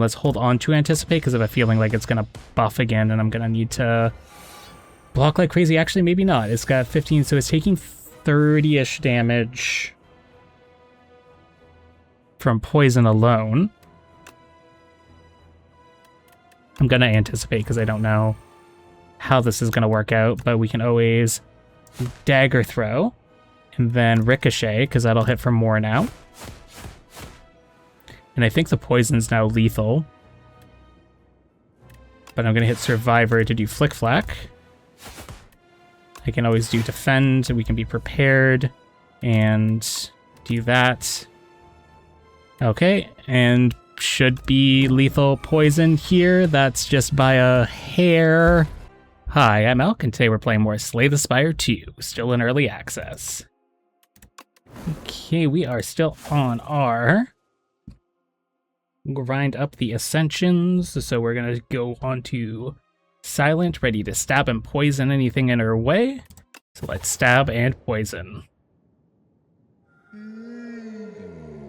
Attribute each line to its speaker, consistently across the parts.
Speaker 1: Let's hold on to anticipate because I have a feeling like it's going to buff again and I'm going to need to block like crazy. Actually, maybe not. It's got 15, so it's taking 30-ish damage from poison alone. I'm going to anticipate because I don't know how this is going to work out, but we can always dagger throw and then ricochet because that'll hit for more now. And I think the poison's now lethal. But I'm going to hit Survivor to do Flick Flack. I can always do Defend, we can be prepared and do that. Okay, and should be lethal poison here. That's just by a hair. Hi, I'm Alch, and today we're playing more Slay the Spire 2, still in early access. Okay, we are still on our grind up the ascensions, so we're gonna go on to Silent, ready to stab and poison anything in our way. So let's stab and poison.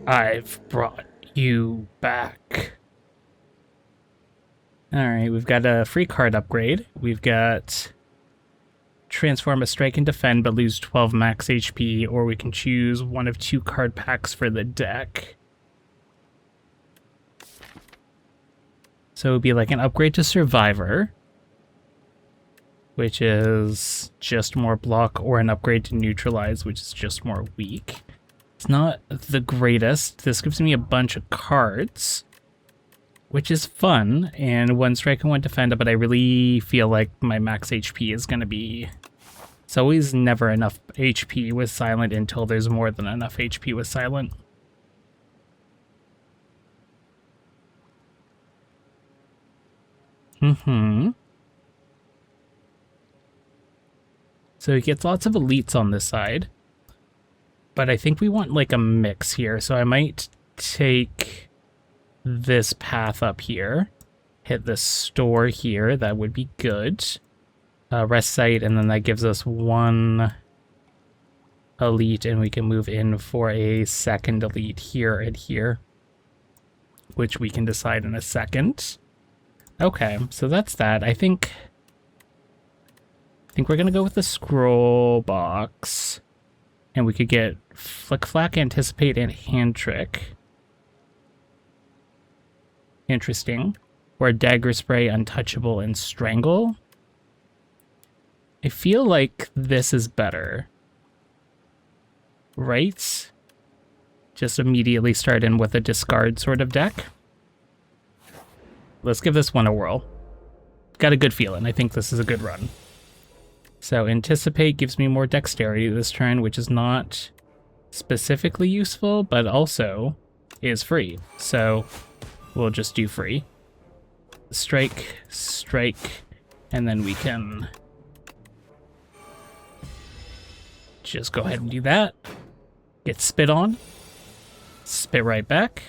Speaker 1: I've brought you back. Alright, we've got a free card upgrade. We've got transform a strike and defend but lose 12 max HP, or we can choose one of 2 card packs for the deck. So it would be like an upgrade to Survivor, which is just more block, or an upgrade to Neutralize, which is just more weak. It's not the greatest. This gives me a bunch of cards, which is fun, and 1 strike and 1 defend, but I really feel like my max HP is going to be... It's always never enough HP with Silent until there's more than enough HP with Silent. So he gets lots of elites on this side, but I think we want like a mix here. So I might take this path up here, hit the store here. That would be good. Rest site, and then that gives us 1 elite, and we can move in for a second elite here and here, which we can decide in a second. Okay, so that's that. I think we're gonna go with the scroll box, and we could get Flick Flack, Anticipate, and Hand Trick. Interesting. Or Dagger Spray, Untouchable, and Strangle. I feel like this is better, right? Just immediately start in with a discard sort of deck. Let's give this one a whirl. Got a good feeling. I think this is a good run. So Anticipate gives me more dexterity this turn, which is not specifically useful, but also is free. So we'll just do free. Strike, strike, and then we can just go ahead and do that. Get spit on. Spit right back.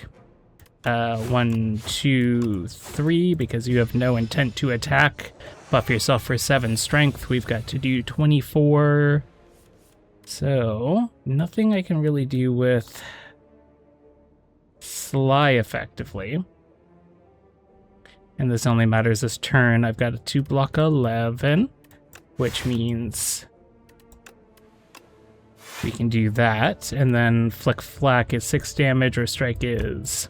Speaker 1: 1, 2, 3, because you have no intent to attack. Buff yourself for 7 strength. We've got to do 24. So, nothing I can really do with Sly effectively. And this only matters this turn. I've got a 2 block 11, which means we can do that. And then Flick Flack is 6 damage, or Strike is...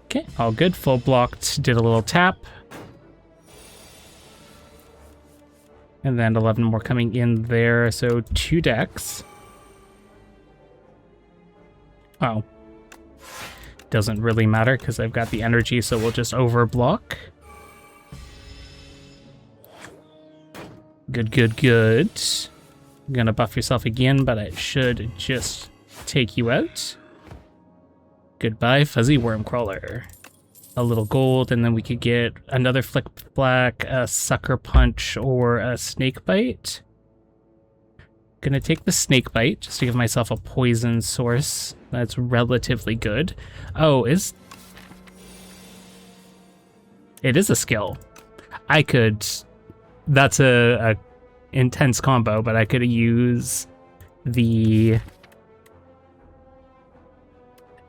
Speaker 1: Okay, all good. Full blocked, did a little tap. And then 11 more coming in there, so 2 decks. Oh. Doesn't really matter because I've got the energy, so we'll just overblock. Good, good, good. I'm gonna buff yourself again, but I should just take you out. Goodbye, Fuzzy Wormcrawler. A little gold, and then we could get another Flick Flack, a Sucker Punch, or a Snake Bite. Gonna take the Snake Bite just to give myself a poison source. That's relatively good. Oh, it is a skill. I could... That's a intense combo, but I could use the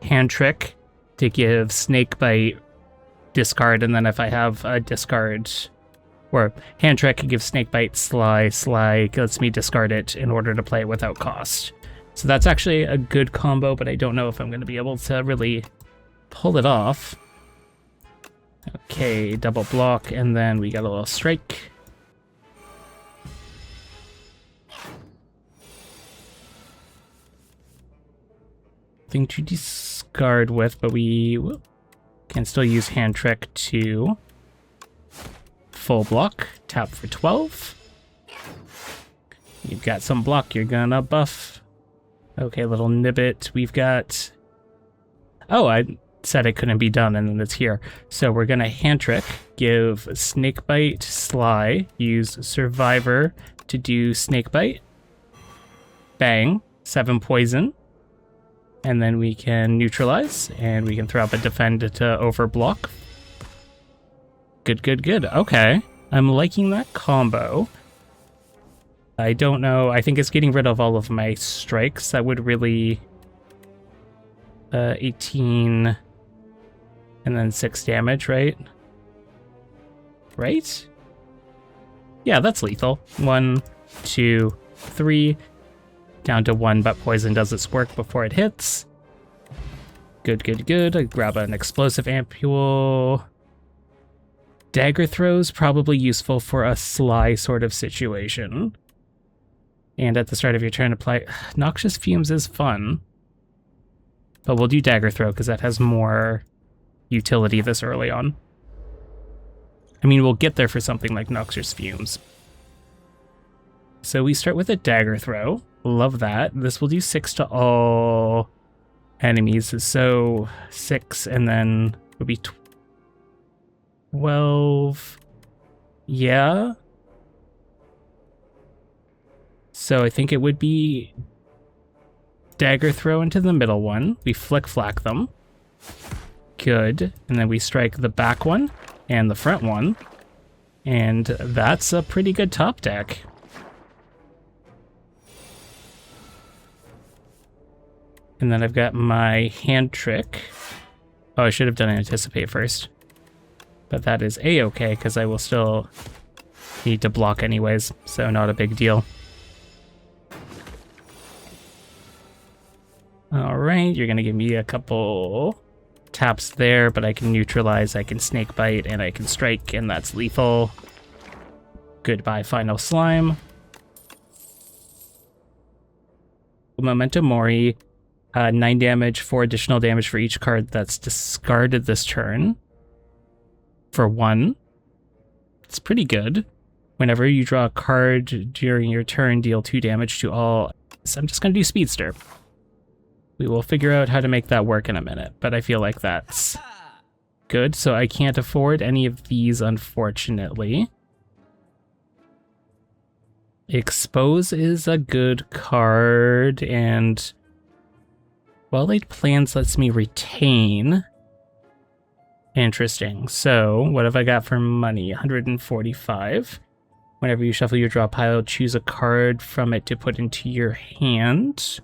Speaker 1: Hand Trick to give Snake Bite discard, and then if I have a discard or hand trick, give snakebite, sly lets me discard it in order to play it without cost. So that's actually a good combo, but I don't know if I'm going to be able to really pull it off. Okay, double block, and then we got a little strike. Thing to discard with, but we can still use hand trick to full block, tap for 12. You've got some block, you're gonna buff. Okay, little nibbit. We've got... Oh, I said it couldn't be done, and then it's here. So we're gonna hand trick, give snakebite, sly, use survivor to do snakebite. Bang, 7 poison. And then we can neutralize, and we can throw up a defend to overblock. Good. Okay. I'm liking that combo. I don't know. I think it's getting rid of all of my strikes. That would really... 18... And then 6 damage, right? Right? Yeah, that's lethal. 1, 2, 3... Down to 1, but poison does its work before it hits. Good. I grab an explosive ampule. Dagger throws, probably useful for a sly sort of situation. And at the start of your turn, apply... Noxious Fumes is fun. But we'll do dagger throw, because that has more utility this early on. I mean, we'll get there for something like Noxious Fumes. So we start with a dagger throw. Love that. This will do 6 to all enemies. So 6, and then it would be 12. Yeah. So I think it would be dagger throw into the middle one. We flick flack them. Good. And then we strike the back one and the front one. And that's a pretty good top deck. And then I've got my hand trick. Oh, I should have done anticipate first. But that is a-okay, because I will still need to block anyways, so not a big deal. Alright, you're going to give me a couple taps there, but I can neutralize, I can snakebite, and I can strike, and that's lethal. Goodbye, final slime. Memento Mori. 9 damage, 4 additional damage for each card that's discarded this turn. For 1. It's pretty good. Whenever you draw a card during your turn, deal 2 damage to all. So I'm just going to do Speedster. We will figure out how to make that work in a minute, but I feel like that's good. So I can't afford any of these, unfortunately. Expose is a good card, and... Well-laid plans lets me retain. Interesting. So, what have I got for money? 145. Whenever you shuffle your draw pile, choose a card from it to put into your hand.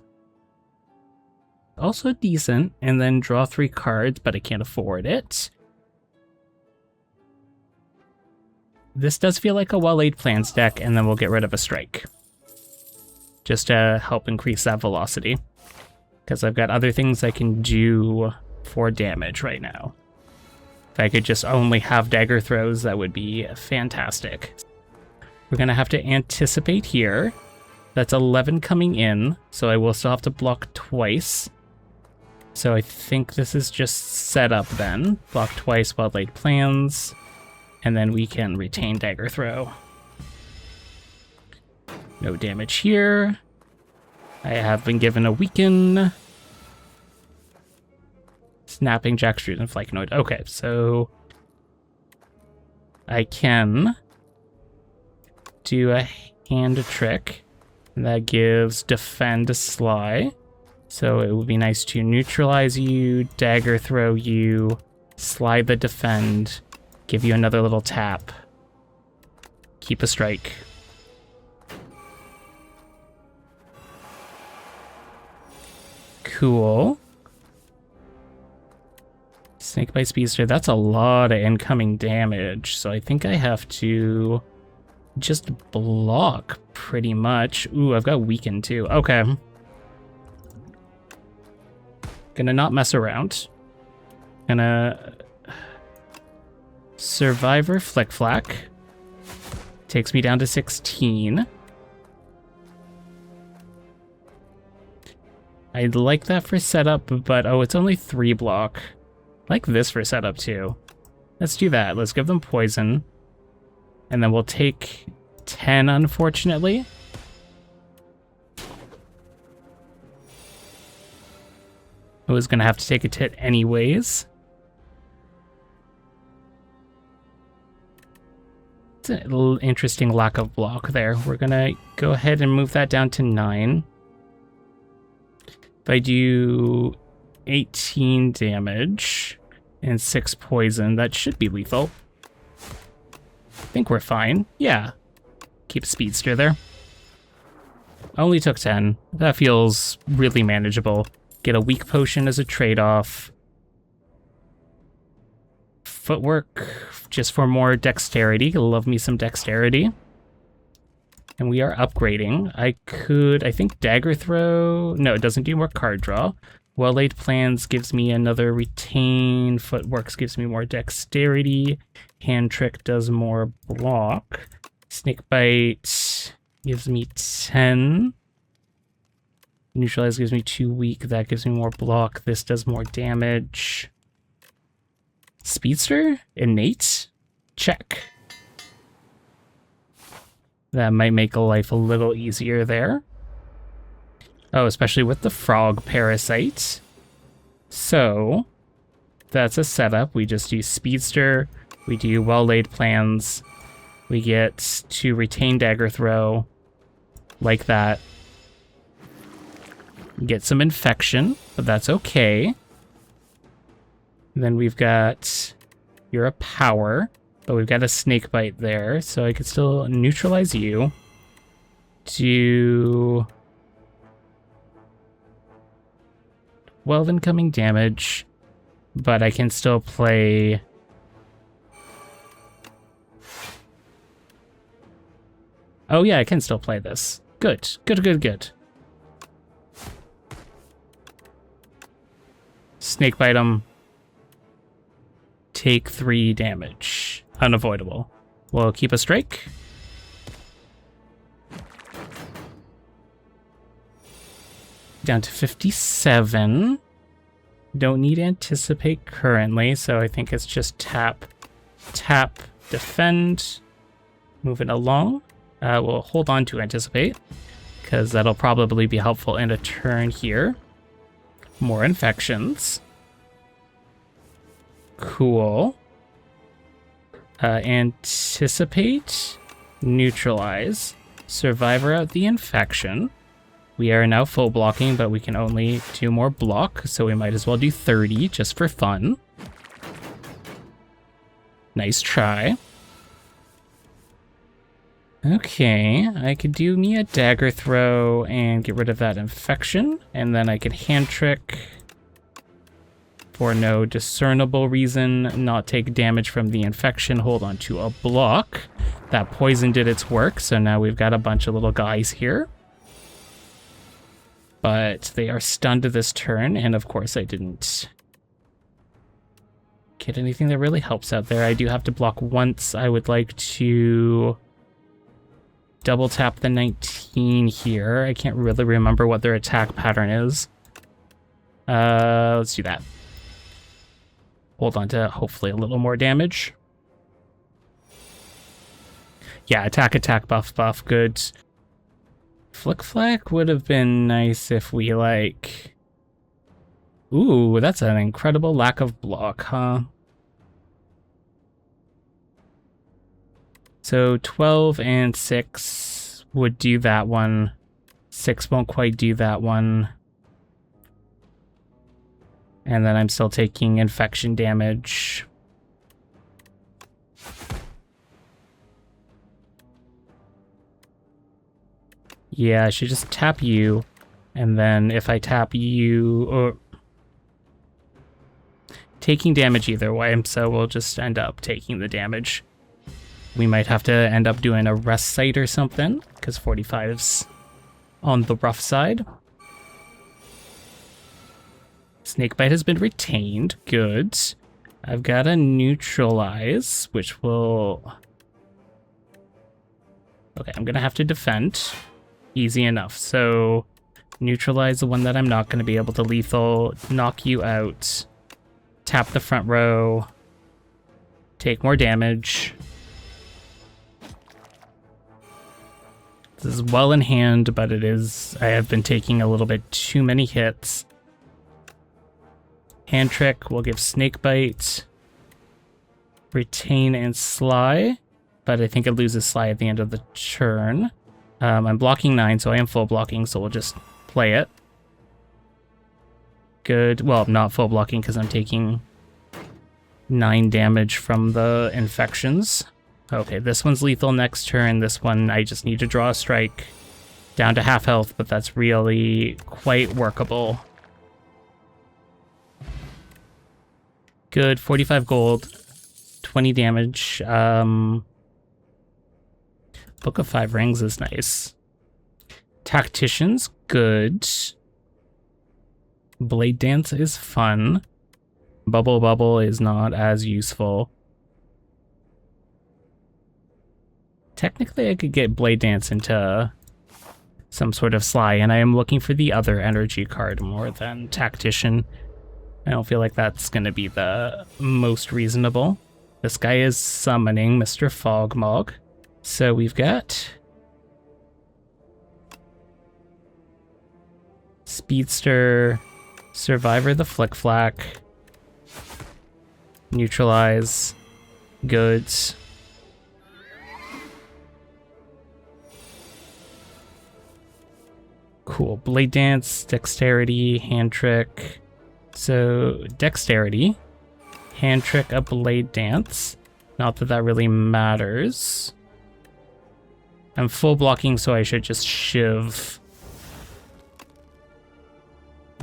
Speaker 1: Also decent. And then draw 3 cards, but I can't afford it. This does feel like a well-laid plans deck, and then we'll get rid of a strike. Just to help increase that velocity. Because I've got other things I can do for damage right now. If I could just only have dagger throws, that would be fantastic. We're going to have to anticipate here. That's 11 coming in, so I will still have to block twice. So I think this is just set up then. Block twice, well-laid plans, and then we can retain dagger throw. No damage here. I have been given a weaken. Snapping, jackstreet, and flycanoid. Okay, so I can do a hand trick that gives defend sly. So it would be nice to neutralize you, dagger throw you, slide the defend, give you another little tap, keep a strike. Cool. Snakebite Speedster, that's a lot of incoming damage, so I think I have to just block pretty much. Ooh, I've got weaken too. Okay. Gonna not mess around. Gonna Survivor Flick Flack. Takes me down to 16. I'd like that for setup, but oh, it's only 3 block. I like this for setup too. Let's do that. Let's give them poison. And then we'll take 10, unfortunately. I was gonna have to take a tit anyways. It's a little interesting lack of block there. We're gonna go ahead and move that down to 9. If I do 18 damage and 6 poison, that should be lethal. I think we're fine. Yeah. Keep Speedster there. Only took 10. That feels really manageable. Get a weak potion as a trade-off. Footwork, just for more dexterity. Love me some dexterity. And we are upgrading. I think Dagger Throw... No, it doesn't do more card draw. Well-Laid Plans gives me another retain. Footworks gives me more dexterity. Hand Trick does more block. Snakebite gives me 10. Neutralize gives me 2 weak. That gives me more block. This does more damage. Speedster? Innate? Check. That might make life a little easier there. Oh, especially with the frog parasite. So, that's a setup. We just do Speedster. We do Well-Laid Plans. We get to retain Dagger Throw. Like that. Get some infection, but that's okay. And then we've got... You're a power. But we've got a snakebite there, so I could still neutralize you. Do 12 incoming damage, but I can still play... Oh yeah, I can still play this. Good, good, good, good. Snakebite him. Take 3 damage. Unavoidable. We'll keep a strike. Down to 57. Don't need anticipate currently, so I think it's just tap, tap, defend. Moving along. We'll hold on to anticipate, because that'll probably be helpful in a turn here. More infections. Cool. Anticipate, neutralize, survivor out the infection. We are now full blocking, but we can only do more block, so we might as well do 30 just for fun. Nice try. Okay, I could do me a dagger throw and get rid of that infection, and then I could hand trick. For no discernible reason, not take damage from the infection, hold on to a block. That poison did its work, so now we've got a bunch of little guys here. But they are stunned this turn, and of course I didn't get anything that really helps out there. I do have to block once. I would like to double tap the 19 here. I can't really remember what their attack pattern is. Let's do that. Hold on to hopefully a little more damage. Yeah, attack, attack, buff, buff, good. Flick Flack would have been nice if we like... Ooh, that's an incredible lack of block, huh? So 12 and 6 would do that one. 6 won't quite do that one. And then I'm still taking infection damage. Yeah, I should just tap you. And then if I tap you... Or taking damage either way, so we'll just end up taking the damage. We might have to end up doing a rest site or something, because 45's on the rough side. Snakebite has been retained. Good. I've got a neutralize, which will... Okay, I'm going to have to defend. Easy enough. So, neutralize the one that I'm not going to be able to lethal. Knock you out. Tap the front row. Take more damage. This is well in hand, but it is... I have been taking a little bit too many hits. Hand trick will give Snakebite. Retain and Sly. But I think it loses Sly at the end of the turn. I'm blocking 9, so I am full blocking, so we'll just play it. Good. Well, not full blocking because I'm taking 9 damage from the infections. Okay, this one's lethal next turn. This one, I just need to draw a strike. Down to half health, but that's really quite workable. Good. 45 gold. 20 damage. Book of 5 Rings is nice. Tactician's good. Blade Dance is fun. Bubble Bubble is not as useful. Technically, I could get Blade Dance into some sort of Sly, and I am looking for the other energy card more than Tactician. I don't feel like that's going to be the most reasonable. This guy is summoning Mr. Fogmog. So we've got Speedster, Survivor the Flick-Flack, Neutralize, Goods. Cool. Blade Dance, Dexterity, Hand Trick. So, Dexterity, Hand Trick, a Blade Dance. Not that that really matters. I'm full blocking, so I should just shiv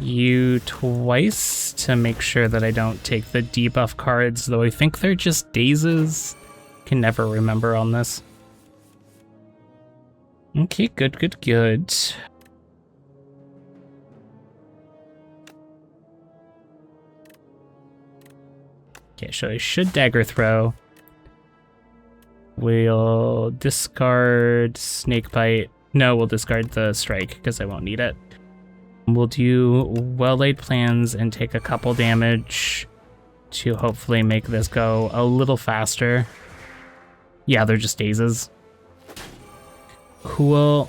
Speaker 1: you twice to make sure that I don't take the debuff cards, though I think they're just dazes. Can never remember on this. Okay, good, good, good. Okay, so I should dagger throw. We'll discard Snakebite. No, we'll discard the strike because I won't need it. We'll do well-laid plans and take a couple damage to hopefully make this go a little faster. Yeah, they're just dazes. Cool.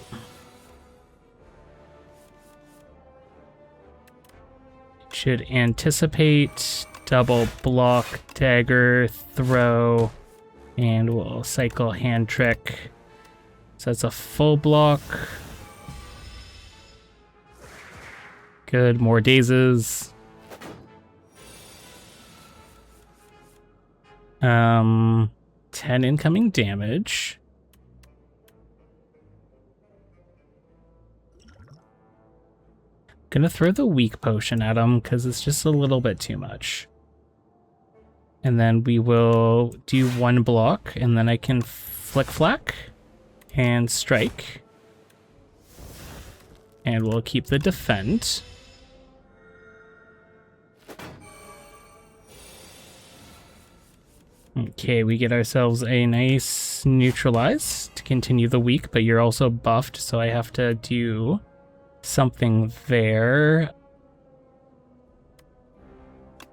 Speaker 1: Should anticipate, double block, dagger, throw, and we'll cycle hand trick. So that's a full block. Good, more dazes. 10 incoming damage. Gonna throw the weak potion at him because it's just a little bit too much. And then we will do one block, and then I can flick-flack and strike. And we'll keep the defend. Okay, we get ourselves a nice neutralize to continue the weak, but you're also buffed, so I have to do something there.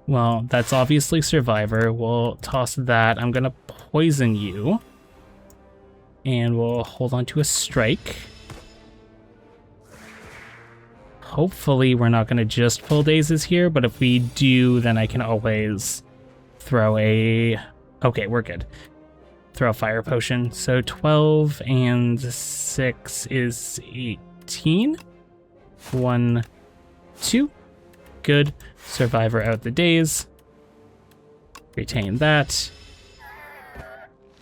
Speaker 1: Well, that's obviously Survivor. We'll toss that. I'm gonna poison you. And we'll hold on to a strike. Hopefully we're not gonna just pull dazes here, but if we do, then I can always throw a... Okay, we're good. Throw a fire potion. So 12 and 6 is 18. 1, 2. Good. Survivor out the daze. Retain that.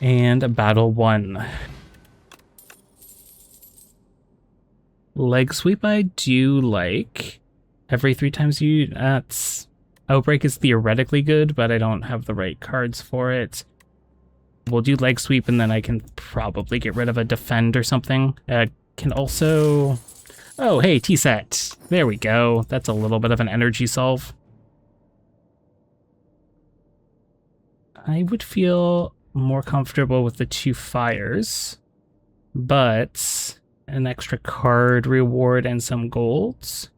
Speaker 1: And battle 1. Leg sweep I do like. Every 3 times you... That's Outbreak is theoretically good, but I don't have the right cards for it. We'll do leg sweep, and then I can probably get rid of a defend or something. Can also... Oh, hey, T-set. There we go. That's a little bit of an energy solve. I would feel more comfortable with the 2 fires, but an extra card reward and some golds.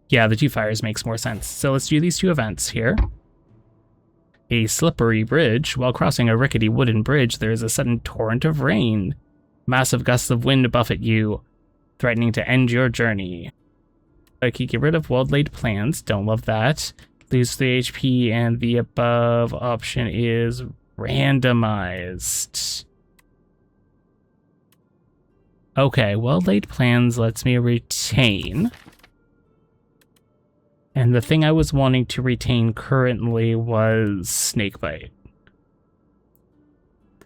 Speaker 1: Yeah, the 2 fires makes more sense. So let's do these 2 events here. A slippery bridge. While crossing a rickety wooden bridge, there is a sudden torrent of rain. Massive gusts of wind buffet you, threatening to end your journey. I can get rid of well-laid plans. Don't love that. Lose 3 HP, and the above option is randomized. Okay, well-laid plans lets me retain. And the thing I was wanting to retain currently was Snakebite,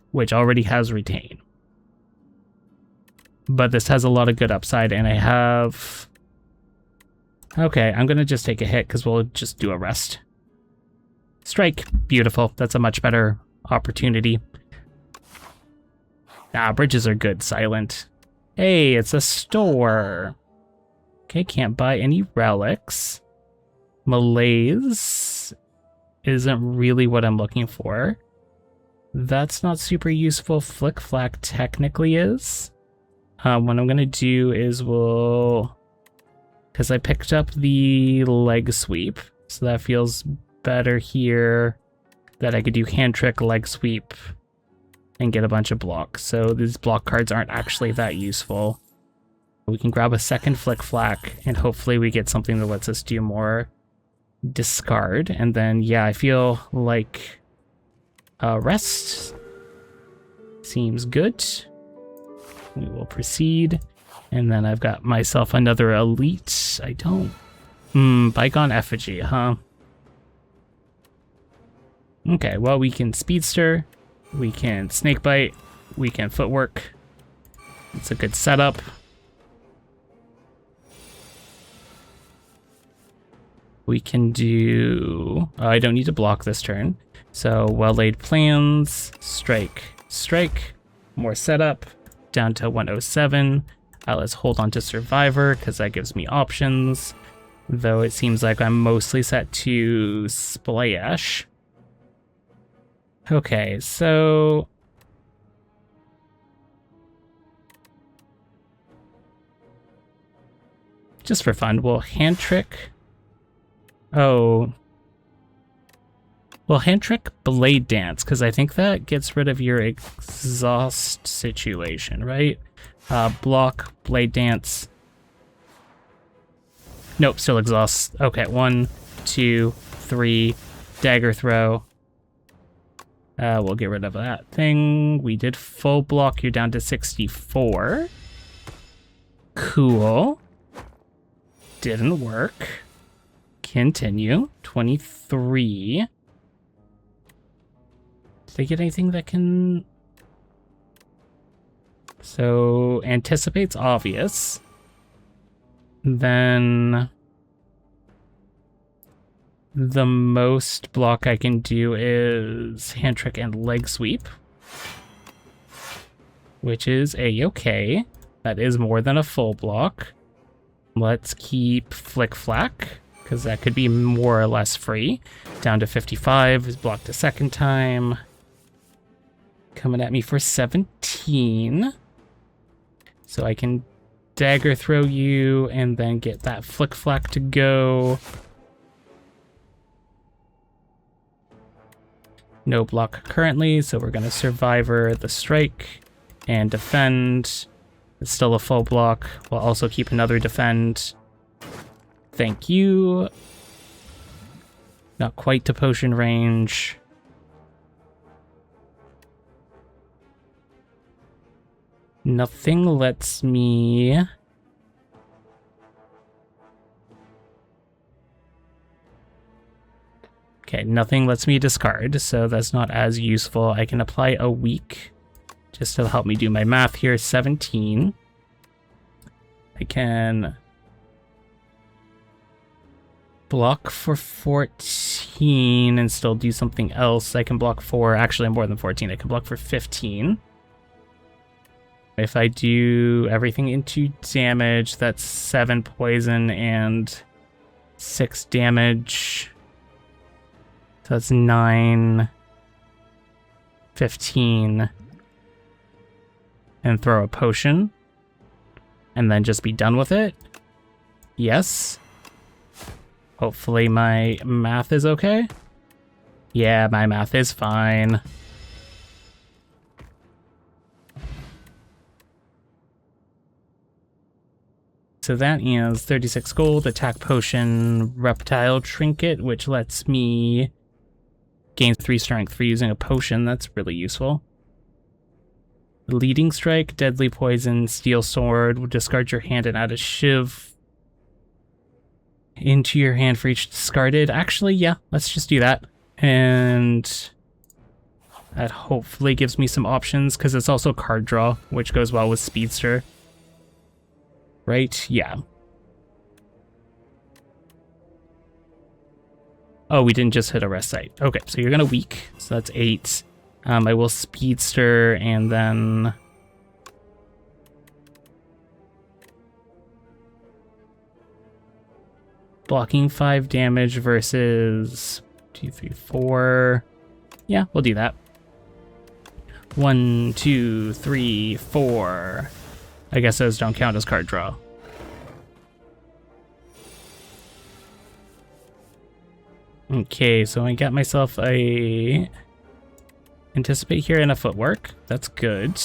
Speaker 1: which already has retain. But this has a lot of good upside, and I have... Okay, I'm gonna just take a hit because we'll just do a rest. Strike. Beautiful. That's a much better opportunity. Ah, bridges are good, silent. Hey, it's a store. Okay, can't buy any relics. Malaise isn't really what I'm looking for. That's not super useful. Flick Flack technically is. What I'm gonna do is because I picked up the leg sweep, so that feels better here, that I could do hand trick, leg sweep, and get a bunch of blocks. So these block cards aren't actually that useful. We can grab a second Flick Flack, and hopefully we get something that lets us do more discard. And then, yeah, I feel like rest seems good. We will proceed. And then I've got myself another elite. I don't... Bygone Effigy, huh? Okay, well, we can Speedster. We can Snakebite. We can Footwork. It's a good setup. We can do... I don't need to block this turn. So, well-laid plans. Strike. Strike. More setup. Down to 107. Let's hold on to Survivor, because that gives me options. Though it seems like I'm mostly set to Splash. Okay, so... just for fun, we'll hand trick... Oh... Well, hand trick Blade Dance, because I think that gets rid of your exhaust situation, right? Block, Blade Dance. Nope, still exhaust. Okay, 1, 2, 3, Dagger Throw. We'll get rid of that thing. We did full block, you're down to 64. Cool. Didn't work. Continue. 23. Did I get anything that can... So, anticipate's obvious. Then... the most block I can do is hand trick and leg sweep. Which is a-okay. That is more than a full block. Let's keep Flick Flack, because that could be more or less free. Down to 55, is blocked a second time. Coming at me for 17. So I can Dagger Throw you and then get that Flick Flack to go. No block currently, so we're going to Survivor the strike and defend. It's still a full block. We'll also keep another defend. Thank you. Not quite to potion range. Nothing lets me... Okay, nothing lets me discard, so that's not as useful. I can apply a weak, just to help me do my math here. 17. I can block for 14 and still do something else. I can block for, actually more than 14, I can block for 15. If I do everything into damage, that's 7 poison and 6 damage. So that's 9, 15. And throw a potion. And then just be done with it. Yes. Hopefully my math is okay. Yeah, my math is fine. So that is 36 gold, attack potion, reptile trinket, which lets me gain 3 strength for using a potion. That's really useful. Leading strike, deadly poison, steel sword, will discard your hand and add a shiv into your hand for each discarded. Actually, yeah, let's just do that. And that hopefully gives me some options, because it's also card draw, which goes well with Speedster. Right? Yeah. Oh, we didn't just hit a rest site. Okay, so you're gonna weak, so that's 8. I will Speedster and then... blocking 5 damage versus 2, 3, 4. Yeah, we'll do that. 1, 2, 3, 4. I guess those don't count as card draw. Okay, so I got myself a anticipate here and a footwork. That's good.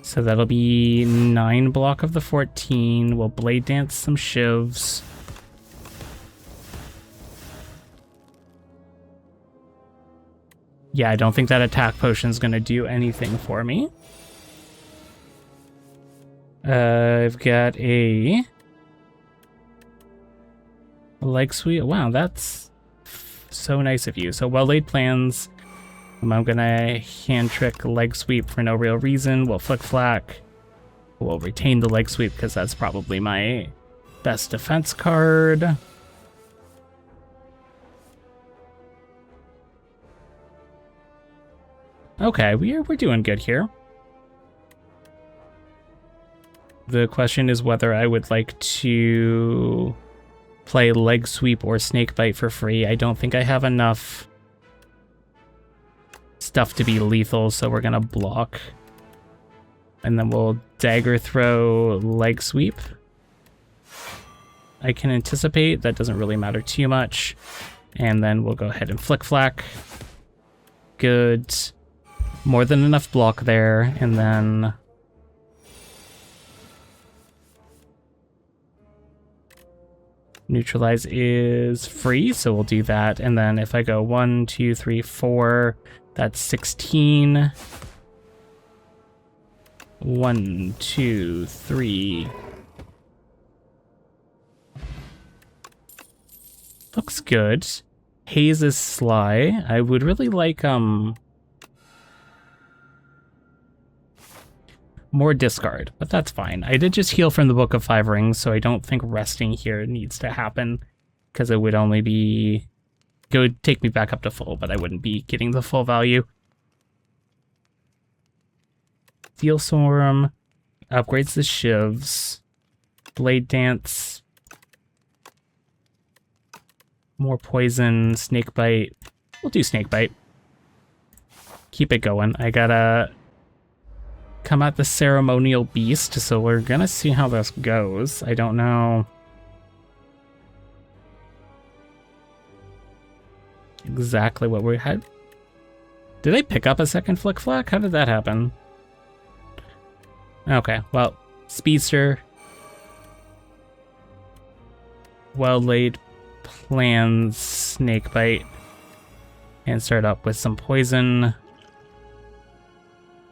Speaker 1: So that'll be 9 block of the 14. We'll blade dance some shivs. Yeah, I don't think that attack potion is going to do anything for me. I've got a leg sweep. Wow, that's so nice of you. So well-laid plans. I'm going to hand trick leg sweep for no real reason. We'll flick flack. We'll retain the leg sweep because that's probably my best defense card. Okay, we're doing good here. The question is whether I would like to play leg sweep or snakebite for free. I don't think I have enough stuff to be lethal, so we're gonna block. And then we'll dagger throw leg sweep. I can anticipate, that doesn't really matter too much. And then we'll go ahead and flick flack. Good. More than enough block there, and then neutralize is free, so we'll do that. And then if I go 1, 2, 3, 4, that's 16. 1, 2, 3. Looks good. Haze is sly. I would really like more discard, but that's fine. I did just heal from the Book of 5 Rings, so I don't think resting here needs to happen, because it would only be... it would take me back up to full, but I wouldn't be getting the full value. Steel Storm upgrades the shivs. Blade Dance. More poison. Snakebite. We'll do Snakebite. Keep it going. I gotta come at the ceremonial beast, so we're gonna see how this goes. I don't know exactly what we had. Did I pick up a second flick flack? How did that happen? Okay, well, Speedster. Well-laid plans, Snakebite. And start up with some poison. I'm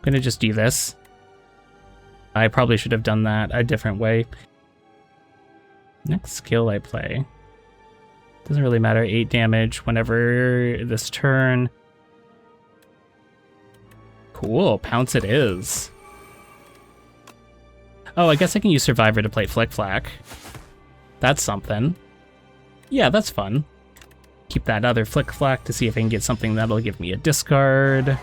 Speaker 1: gonna just do this. I probably should have done that a different way. Next skill I play. Doesn't really matter, 8 damage whenever this turn. Cool, Pounce it is. Oh, I guess I can use Survivor to play Flick Flack. That's something. Yeah, that's fun. Keep that other flick flack to see if I can get something that'll give me a discard.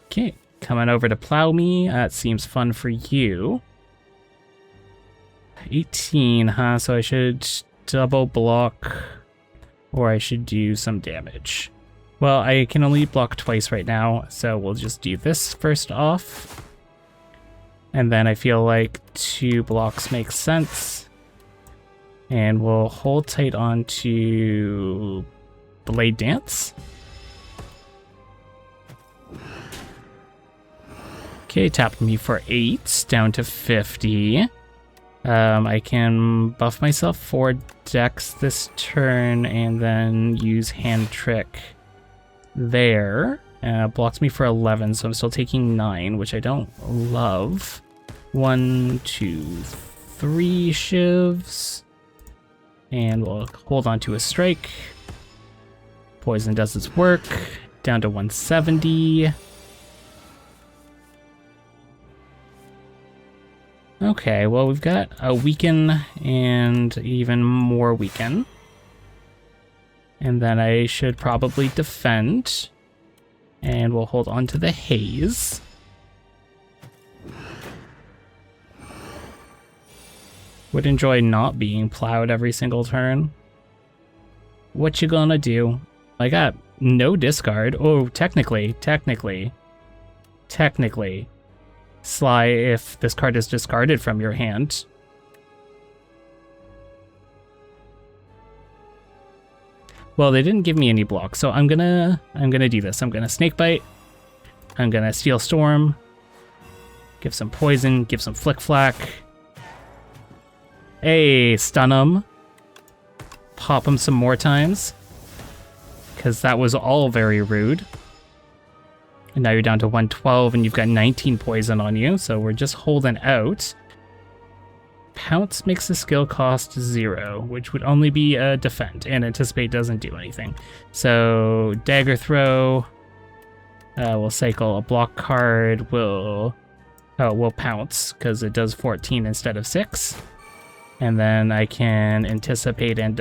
Speaker 1: Okay, coming over to plow me. That seems fun for you. 18, huh? So I should double block, or I should do some damage. Well, I can only block twice right now, so we'll just do this first off. And then I feel like 2 blocks makes sense. And we'll hold tight on to Blade Dance. Okay, tap me for 8, down to 50. I can buff myself 4 decks this turn and then use Hand Trick there. Blocks me for 11, so I'm still taking 9, which I don't love. 1, 2, 3 shivs. And we'll hold on to a strike. Poison does its work. Down to 170. Okay, well, we've got a weaken and even more weaken. And then I should probably defend. And we'll hold on to the haze. Would enjoy not being plowed every single turn. What you gonna do? I got no discard. Oh, technically. Sly, if this card is discarded from your hand. Well, they didn't give me any blocks, so I'm gonna do this. I'm gonna Snakebite. I'm gonna Steel Storm. Give some poison, give some Flick Flack. Hey, stun him. Pop him some more times. Because that was all very rude. And now you're down to 112 and you've got 19 poison on you, so we're just holding out. Pounce makes the skill cost 0, which would only be a defend, and Anticipate doesn't do anything. So Dagger Throw, we'll cycle a block card, we'll Pounce, because it does 14 instead of 6. And then I can Anticipate and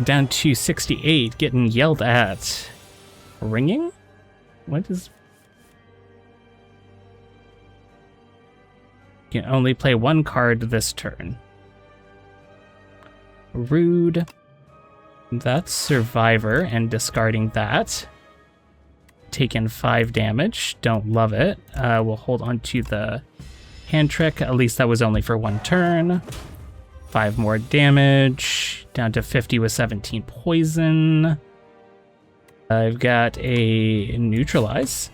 Speaker 1: down to 68, getting yelled at. Ringing? What is... You can only play 1 card this turn. Rude. That's Survivor, and discarding that. Taking 5 damage. Don't love it. We'll hold on to the Hand Trick. At least that was only for 1 turn. 5 more damage. Down to 50 with 17 poison. I've got a Neutralize.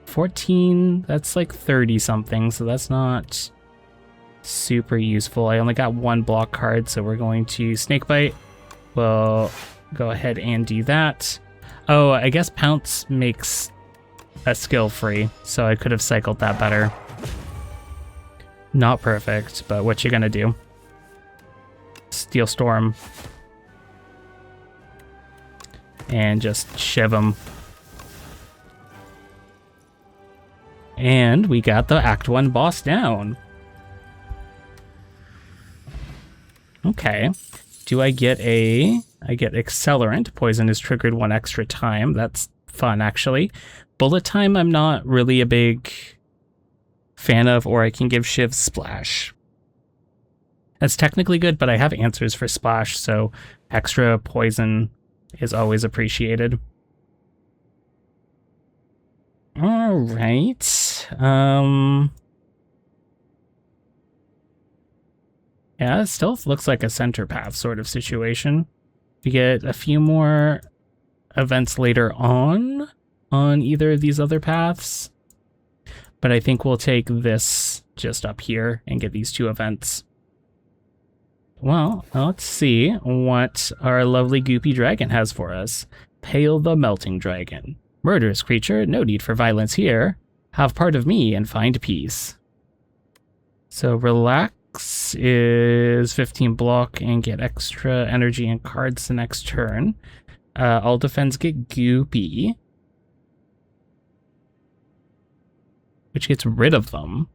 Speaker 1: 14, that's like 30 something, so that's not super useful. I only got 1 block card, so we're going to Snakebite. We'll go ahead and do that. Oh, I guess Pounce makes a skill free, so I could have cycled that better. Not perfect, but what you gonna do? Steel Storm. And just shiv him. And we got the Act 1 boss down. Okay. Do I get a... I get Accelerant. Poison is triggered 1 extra time. That's fun, actually. Bullet Time I'm not really a big fan of, or I can give Shiv Splash. That's technically good, but I have answers for Splash, so extra poison is always appreciated. All right. Yeah, it still looks like a center path sort of situation. We get a few more events later on either of these other paths. But I think we'll take this just up here and get these 2 events. Well, let's see what our lovely goopy dragon has for us. Pale the Melting Dragon. Murderous creature, no need for violence here. Have part of me and find peace. So relax is 15 block and get extra energy and cards the next turn. All defense get goopy. which gets rid of them.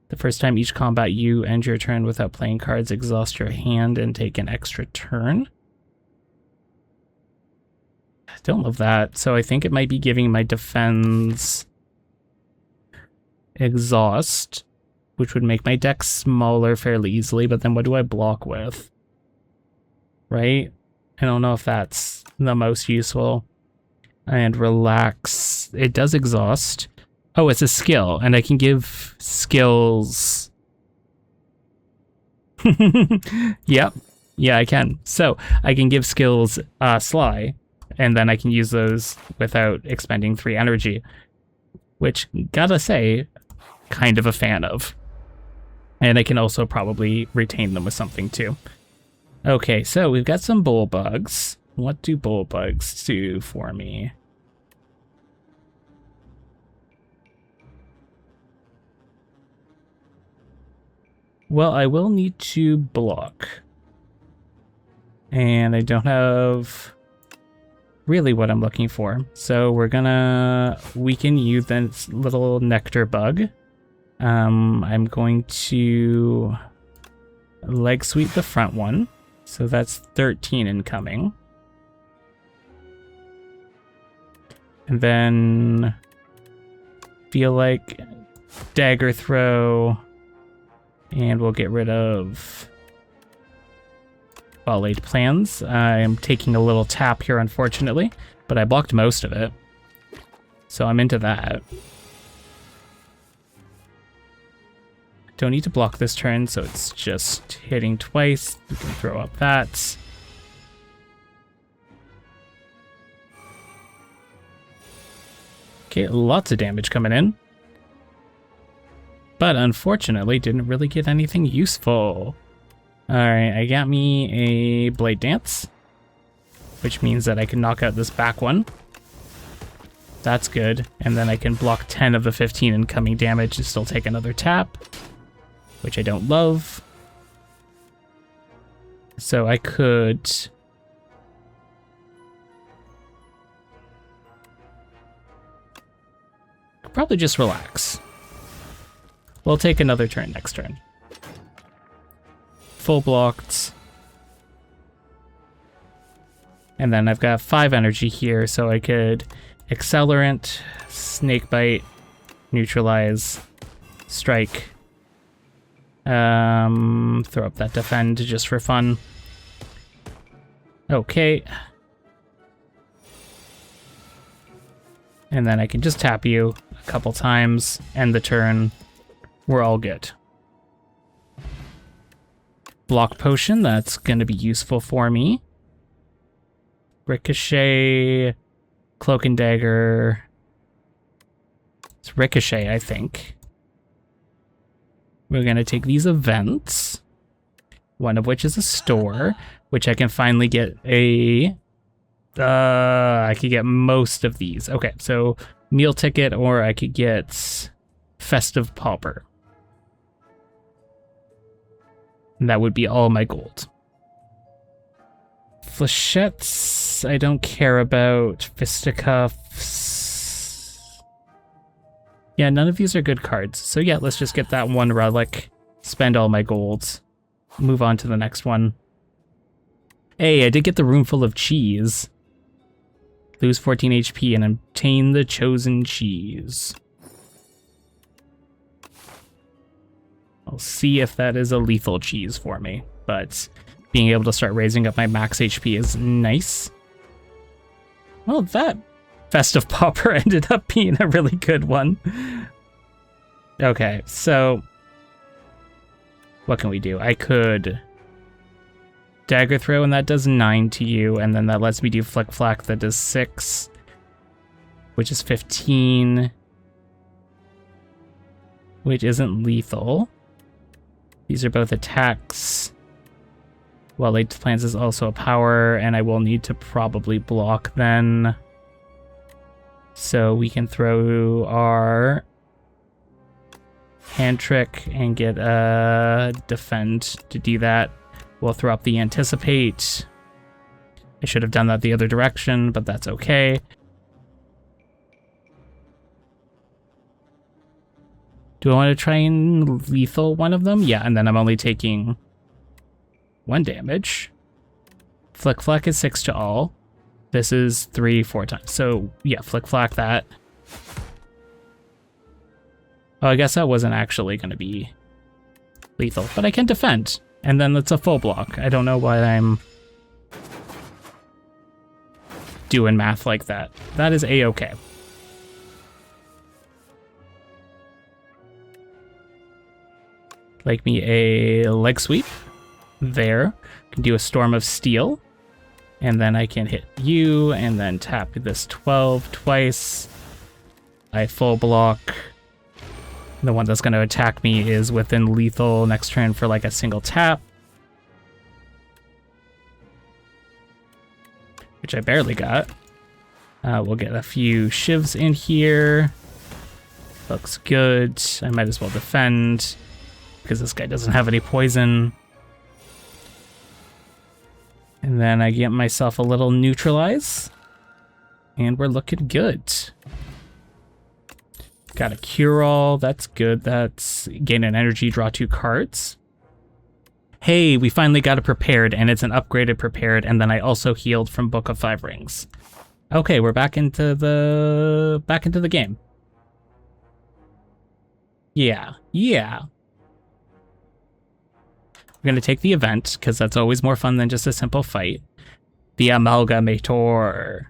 Speaker 1: The first time each combat you end your turn without playing cards, exhaust your hand and take an extra turn. I don't love that. So I think it might be giving my defense exhaust, which would make my deck smaller fairly easily, but then what do I block with? Right? I don't know if that's the most useful. And relax. It does exhaust. Oh, it's a skill, and I can give skills. Yep. Yeah, I can. So I can give skills Sly, and then I can use those without expending 3 energy, which, gotta say, kind of a fan of. And I can also probably retain them with something too. Okay, so we've got some bull bugs. What do bull bugs do for me? Well, I will need to block. And I don't have really what I'm looking for. So we're gonna weaken you, this little nectar bug. I'm going to leg sweep the front one. So that's 13 incoming. And then feel like dagger throw. And we'll get rid of well-laid plans. I'm taking a little tap here, unfortunately, but I blocked most of it. So I'm into that. Don't need to block this turn, so it's just hitting twice. We can throw up that. Okay, lots of damage coming in. But unfortunately, didn't really get anything useful. Alright, I got me a Blade Dance, which means that I can knock out this back one. That's good. And then I can block 10 of the 15 incoming damage and still take another tap, which I don't love. So I could probably just relax. We'll take another turn next turn. Full blocked. And then I've got 5 energy here, so I could Accelerant, Snakebite, Neutralize, Strike. Throw up that Defend just for fun. Okay. And then I can just tap you a couple times, end the turn. We're all good. Block Potion, that's going to be useful for me. Ricochet, Cloak and Dagger. It's Ricochet, I think. We're going to take these events, one of which is a store, which I can finally get a... I could get most of these. Okay, so meal ticket, or I could get Festive Pauper. And that would be all my gold. Flechettes, I don't care about. Fisticuffs. Yeah, none of these are good cards. So yeah, let's just get that one relic, spend all my golds, move on to the next one. Hey, I did get the room full of cheese. Lose 14 HP and obtain the chosen cheese. I'll see if that is a lethal cheese for me, but being able to start raising up my max HP is nice. Well, that Festive Pauper ended up being a really good one. Okay, so what can we do? I could Dagger Throw, and that does 9 to you, and then that lets me do Flick Flack, that does 6, which is 15, which isn't lethal. These are both attacks. Well-laid plans is also a power, and I will need to probably block then. So we can throw our hand trick and get a defend to do that. We'll throw up the anticipate. I should have done that the other direction, but that's okay. Do I want to try and lethal one of them? Yeah, and then I'm only taking 1 damage. Flick Flack is 6 to all. This is 3, 4 times. So yeah, Flick Flack that. Oh, I guess that wasn't actually going to be lethal, but I can defend. And then it's a full block. I don't know why I'm doing math like that. That is a-okay. Like me a leg sweep. There. Can do a Storm of Steel. And then I can hit you, and then tap this 12 twice. I full block. The one that's going to attack me is within lethal next turn for like a single tap. Which I barely got. We'll get a few shivs in here. Looks good. I might as well defend, because this guy doesn't have any poison. And then I get myself a little neutralize. And we're looking good. Got a cure all. That's good. That's gain an energy, draw 2 cards. Hey, we finally got it prepared, and it's an upgraded prepared, and then I also healed from Book of 5 Rings. Okay, we're back into the game. Yeah. We're going to take the event, because that's always more fun than just a simple fight. The Amalgamator.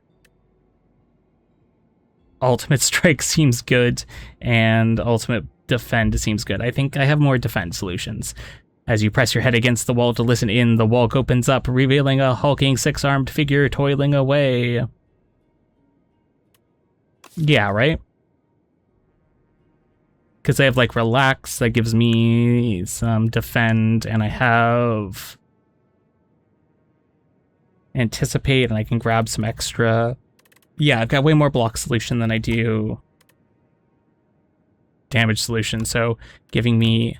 Speaker 1: Ultimate Strike seems good, and Ultimate Defend seems good. I think I have more defense solutions. As you press your head against the wall to listen in, the wall opens up, revealing a hulking 6-armed figure toiling away. Yeah, right? Because I have, like, Relax, that gives me some Defend, and I have Anticipate, and I can grab some extra. Yeah, I've got way more block solution than I do damage solution, so giving me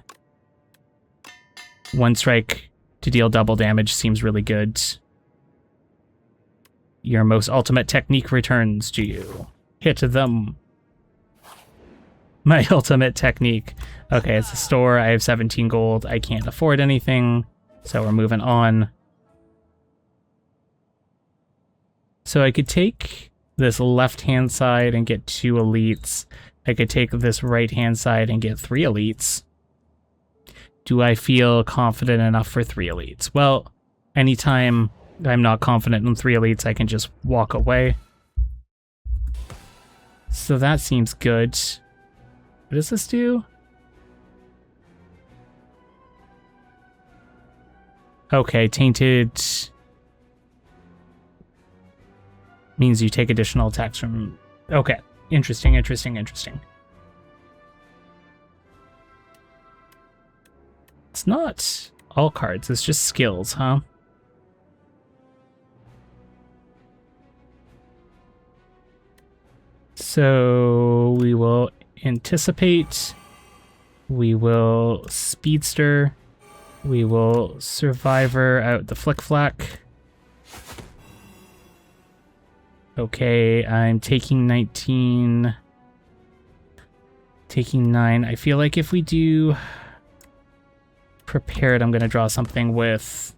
Speaker 1: 1 strike to deal double damage seems really good. Your most ultimate technique returns to you. Hit them. My ultimate technique. Okay, it's a store. I have 17 gold. I can't afford anything, so we're moving on. So I could take this left-hand side and get 2 elites. I could take this right-hand side and get 3 elites. Do I feel confident enough for 3 elites? Well, anytime I'm not confident in 3 elites, I can just walk away. So that seems good. What does this do? Okay, tainted means you take additional attacks from... Okay, interesting. It's not all cards, it's just skills, huh? So we will Anticipate, we will Speedster, we will Survivor out the Flick Flack. Okay, I'm taking 19, taking 9. I feel like if we do Prepared, I'm going to draw something with...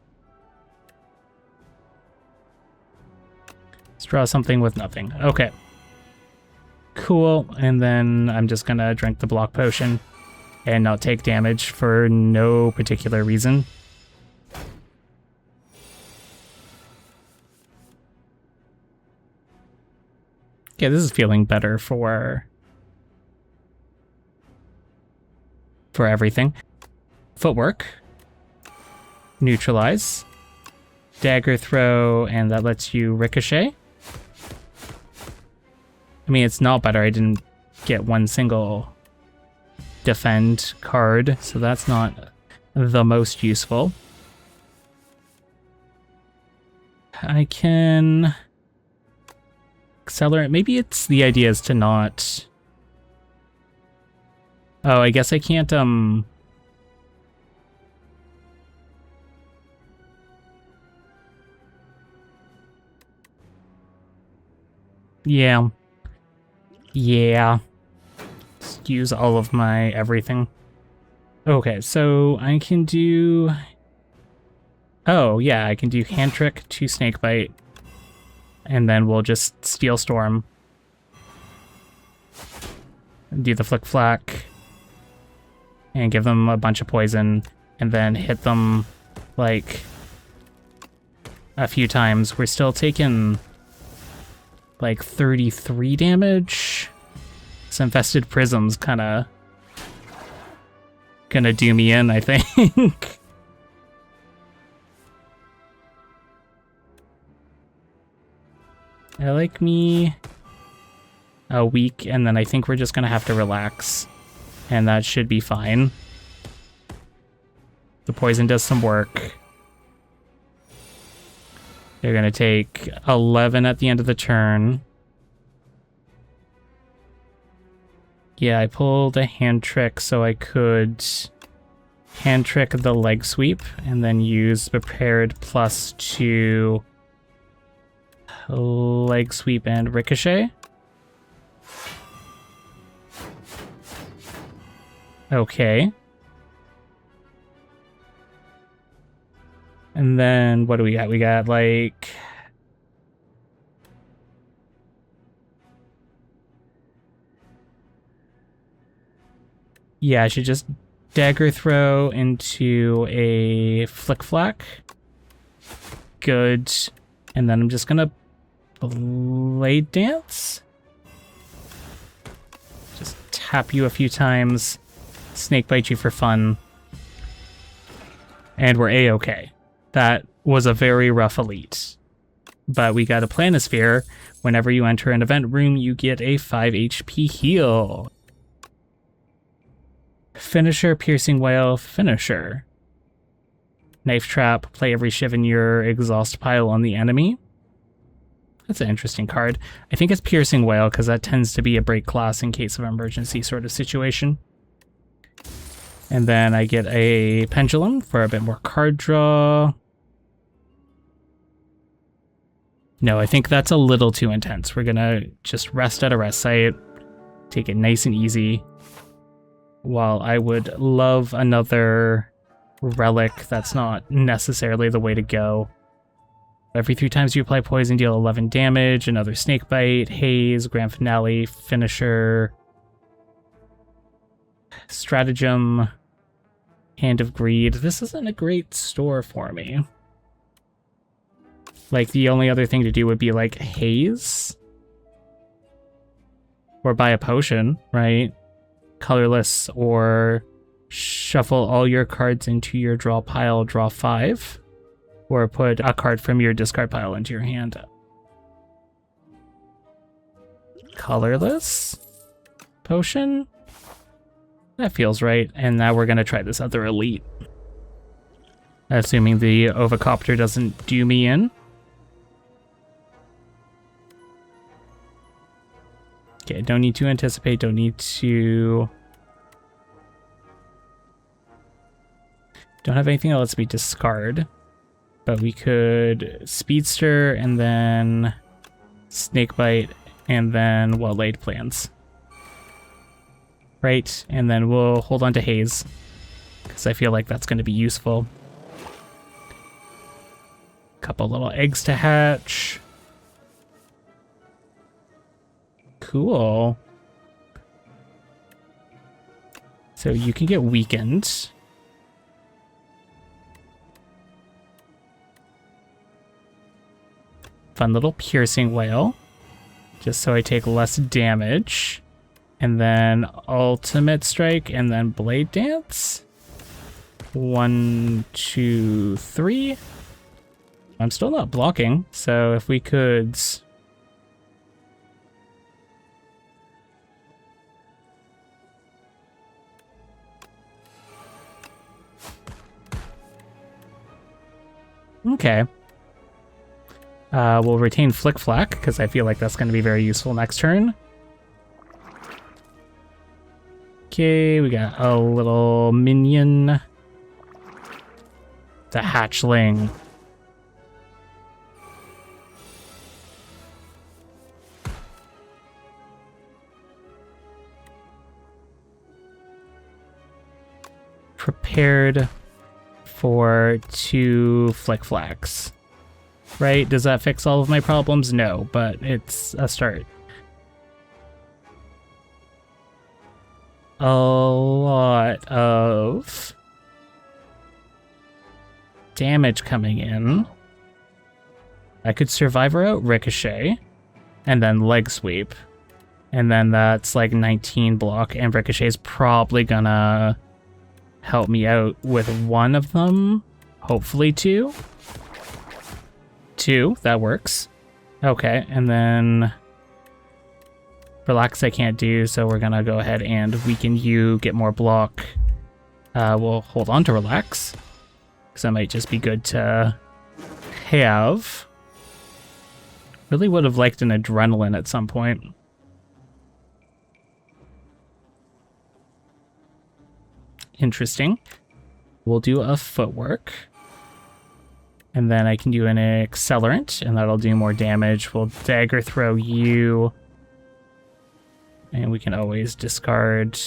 Speaker 1: Let's draw something with nothing. Okay. Cool, and then I'm just going to drink the block potion and not take damage for no particular reason. Okay, this is feeling better for everything. Footwork. Neutralize. Dagger throw, and that lets you ricochet. I mean, it's not better. I didn't get 1 single defend card, so that's not the most useful. I can accelerate. Maybe it's the idea is to not... Oh, I guess I can't, Yeah. use all of my everything. Okay, so I can do... Oh, yeah, I can do Hand Trick, 2 Snakebite, and then we'll just Steel Storm. Do the Flick Flack, and give them a bunch of poison, and then hit them, like, a few times. We're still taking, like, 33 damage. Some Infested Prism's kinda gonna do me in, I think. I like me a week, and then I think we're just gonna have to relax, and that should be fine. The poison does some work. They're gonna take 11 at the end of the turn. Yeah, I pulled a Hand Trick so I could Hand Trick the Leg Sweep and then use Prepared +2 Leg Sweep and Ricochet. Okay. And then what do we got? We got like... Yeah, I should just Dagger Throw into a Flick Flack. Good. And then I'm just gonna Blade Dance. Just tap you a few times. Snakebite you for fun. And we're A-okay. That was a very rough elite. But we got a Planisphere. Whenever you enter an event room, you get a 5 HP heal. Finisher, Piercing Wail, Finisher. Knife Trap, play every shiv in your exhaust pile on the enemy. That's an interesting card. I think it's Piercing Wail because that tends to be a break class in case of emergency sort of situation. And then I get a Pendulum for a bit more card draw. No, I think that's a little too intense. We're gonna just rest at a rest site, take it nice and easy. While I would love another relic, that's not necessarily the way to go. Every 3 times you apply poison, deal 11 damage, another Snakebite, Haze, Grand Finale, Finisher, Stratagem, Hand of Greed. This isn't a great store for me. Like, the only other thing to do would be, like, Haze? Or buy a potion, right? Colorless, or shuffle all your cards into your draw pile, draw 5. Or put a card from your discard pile into your hand. Colorless? Potion? That feels right. And now we're gonna try this other elite. Assuming the Ovocopter doesn't do me in. Okay, don't need to anticipate, don't need to... Don't have anything that lets me discard. But we could Speedster, and then Snakebite, and then Well-Laid Plans. Right, and then we'll hold on to Haze, because I feel like that's going to be useful. Couple little eggs to hatch. Cool. So you can get weakened. Fun little Piercing Wail. Just so I take less damage. And then Ultimate Strike, and then Blade Dance. 1, 2, 3. I'm still not blocking, so if we could... Okay. We'll retain Flick Flack, because I feel like that's going to be very useful next turn. Okay, we got a little minion. The hatchling. prepared for 2 flick flacks. Right? Does that fix all of my problems? No, but it's a start. A lot of damage coming in. I could Survivor out Ricochet and then leg sweep. And then that's like 19 block, and Ricochet's probably gonna help me out with one of them. Hopefully 2. 2, that works. Okay, and then Relax I can't do, so we're gonna go ahead and weaken you, get more block. We'll hold on to Relax, because that might just be good to have. Really would have liked an Adrenaline at some point. Interesting. We'll do a Footwork. And then I can do an Accelerant, and that'll do more damage. We'll Dagger Throw you. And we can always discard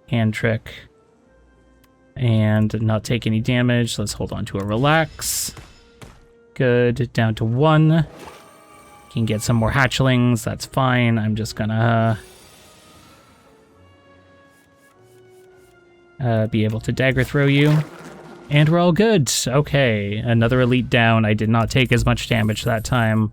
Speaker 1: Hand Trick and not take any damage. Let's hold on to a Relax. Good. Down to 1. Can get some more hatchlings. That's fine. I'm just gonna be able to Dagger Throw you. And we're all good. Okay, another elite down. I did not take as much damage that time.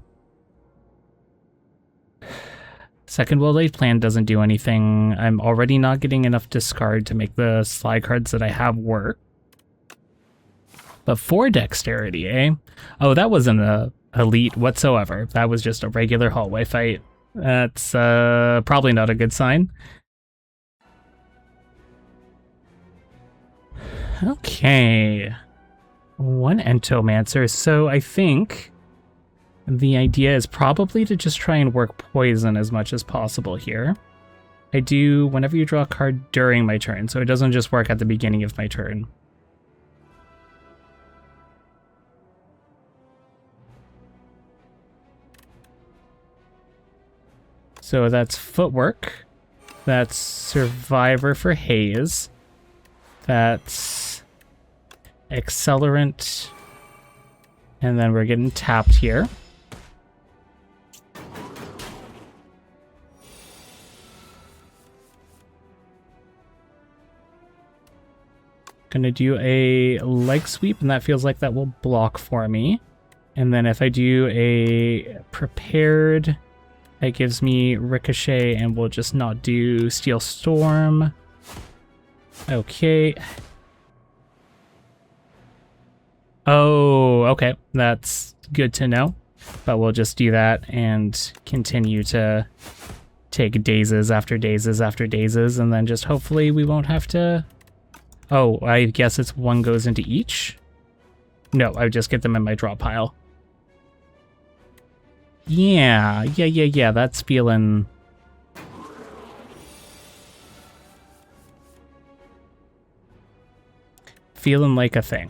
Speaker 1: Second well-laid plan doesn't do anything. I'm already not getting enough discard to make the slide cards that I have work. But 4 dexterity, eh? Oh, that wasn't a elite whatsoever. That was just a regular hallway fight. That's probably not a good sign. Okay. 1 Entomancer. So I think the idea is probably to just try and work poison as much as possible here. I do whenever you draw a card during my turn, so it doesn't just work at the beginning of my turn. So that's Footwork. That's Survivor for Haze. That's Accelerant. And then we're getting tapped here. Gonna do a leg sweep, and that feels like that will block for me. And then if I do a prepared, that gives me Ricochet, and we'll just not do Steel Storm. Okay. Oh, okay. That's good to know. But we'll just do that and continue to take dazes after dazes after dazes, and then just hopefully we won't have to... Oh, I guess it's 1 goes into each? No, I just get them in my draw pile. Yeah, that's feeling... Feeling like a thing.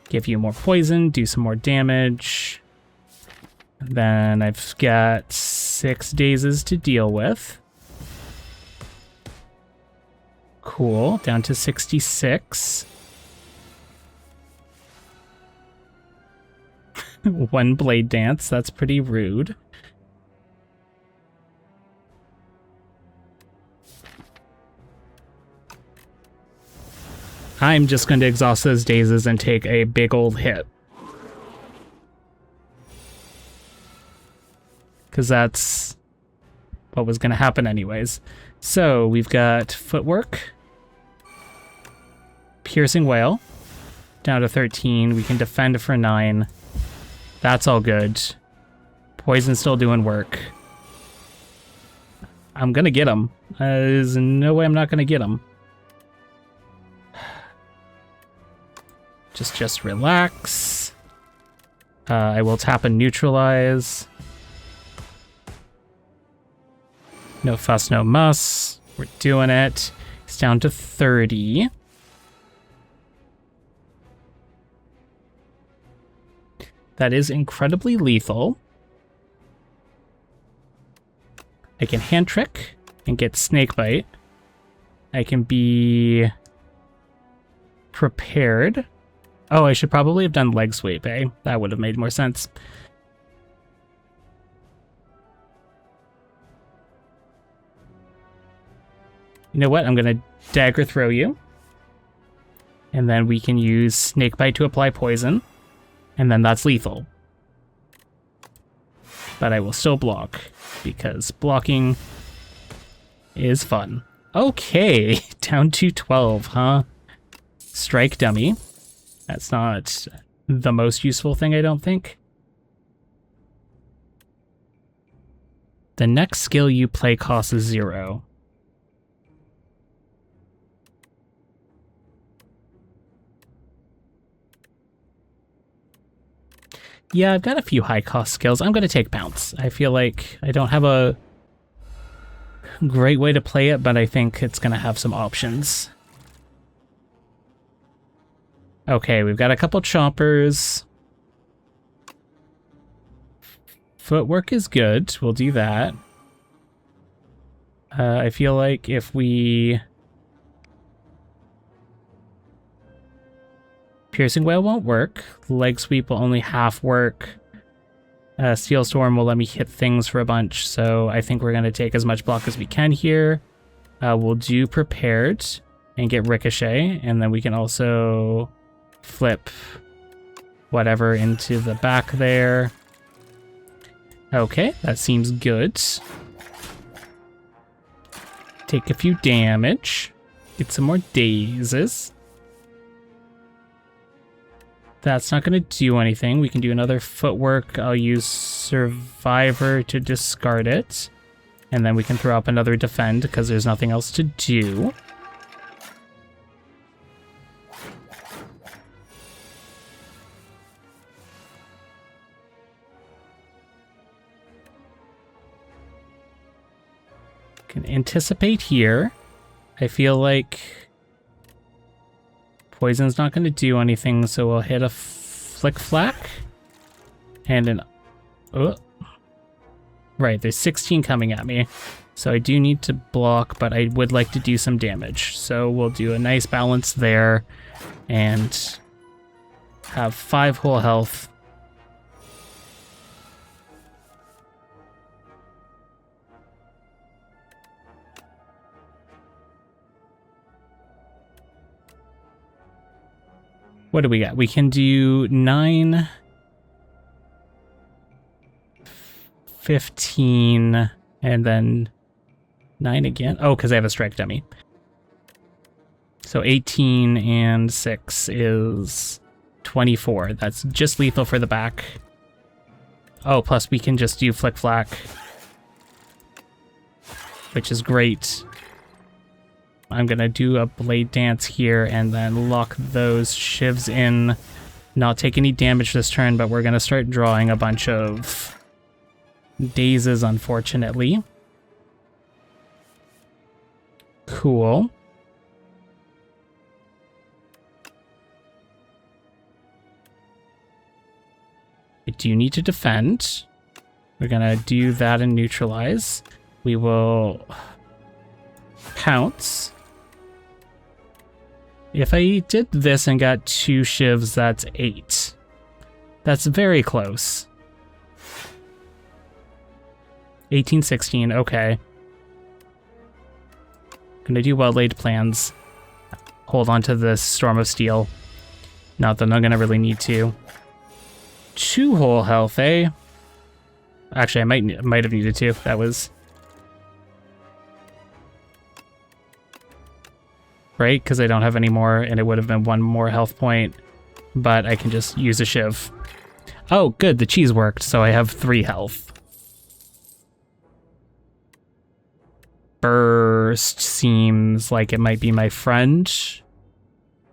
Speaker 1: Give you more poison, do some more damage. Then I've got 6 dazes to deal with. Cool, down to 66. 1 Blade Dance, that's pretty rude. I'm just going to exhaust those dazes and take a big old hit. Because that's what was going to happen anyways. So we've got Footwork. Piercing Wail. Down to 13. We can defend for 9. That's all good. Poison's still doing work. I'm going to get him. There's no way I'm not going to get him. Just relax. I will tap and neutralize. No fuss, no muss. We're doing it. It's down to 30. That is incredibly lethal. I can Hand Trick and get Snakebite. I can be prepared. Oh, I should probably have done leg sweep, eh? That would have made more sense. You know what? I'm going to dagger throw you. And then we can use snakebite to apply poison. And then that's lethal. But I will still block, because blocking is fun. Okay, down to 12, huh? Strike dummy. That's not the most useful thing, I don't think. The next skill you play costs 0. Yeah, I've got a few high-cost skills. I'm going to take Pounce. I feel like I don't have a great way to play it, but I think it's going to have some options. Okay, we've got a couple choppers. Footwork is good. We'll do that. I feel like if we... Piercing Wail won't work. Leg Sweep will only half work. Steel Storm will let me hit things for a bunch, so I think we're going to take as much block as we can here. We'll do Prepared and get Ricochet, and then we can also flip whatever into the back there. Okay, that seems good. Take a few damage. Get some more dazes. That's not going to do anything. We can do another footwork. I'll use Survivor to discard it. And then we can throw up another defend because there's nothing else to do. Can anticipate here. I feel like poison's not going to do anything, so we'll hit a Flick Flack. And an... Oh. Right, there's 16 coming at me. So I do need to block, but I would like to do some damage. So we'll do a nice balance there. And have 5 whole health. What do we got? We can do 9, 15, and then 9 again. Oh, because I have a strike dummy. So 18 and 6 is 24. That's just lethal for the back. Oh, plus we can just do Flick Flack, which is great. I'm going to do a Blade Dance here and then lock those shivs in. Not take any damage this turn, but we're going to start drawing a bunch of dazes, unfortunately. Cool. I do need to defend. We're going to do that and neutralize. We will pounce. If I did this and got 2 shivs, that's 8. That's very close. 18, 16, okay. Gonna do well-laid plans. Hold on to this Storm of Steel. Not that I'm gonna really need to. 2 whole health, eh? Actually, I might have needed to. That was... right? Because I don't have any more, and it would have been 1 more health point, but I can just use a shiv. Oh, good, the cheese worked, so I have 3 health. Burst seems like it might be my friend.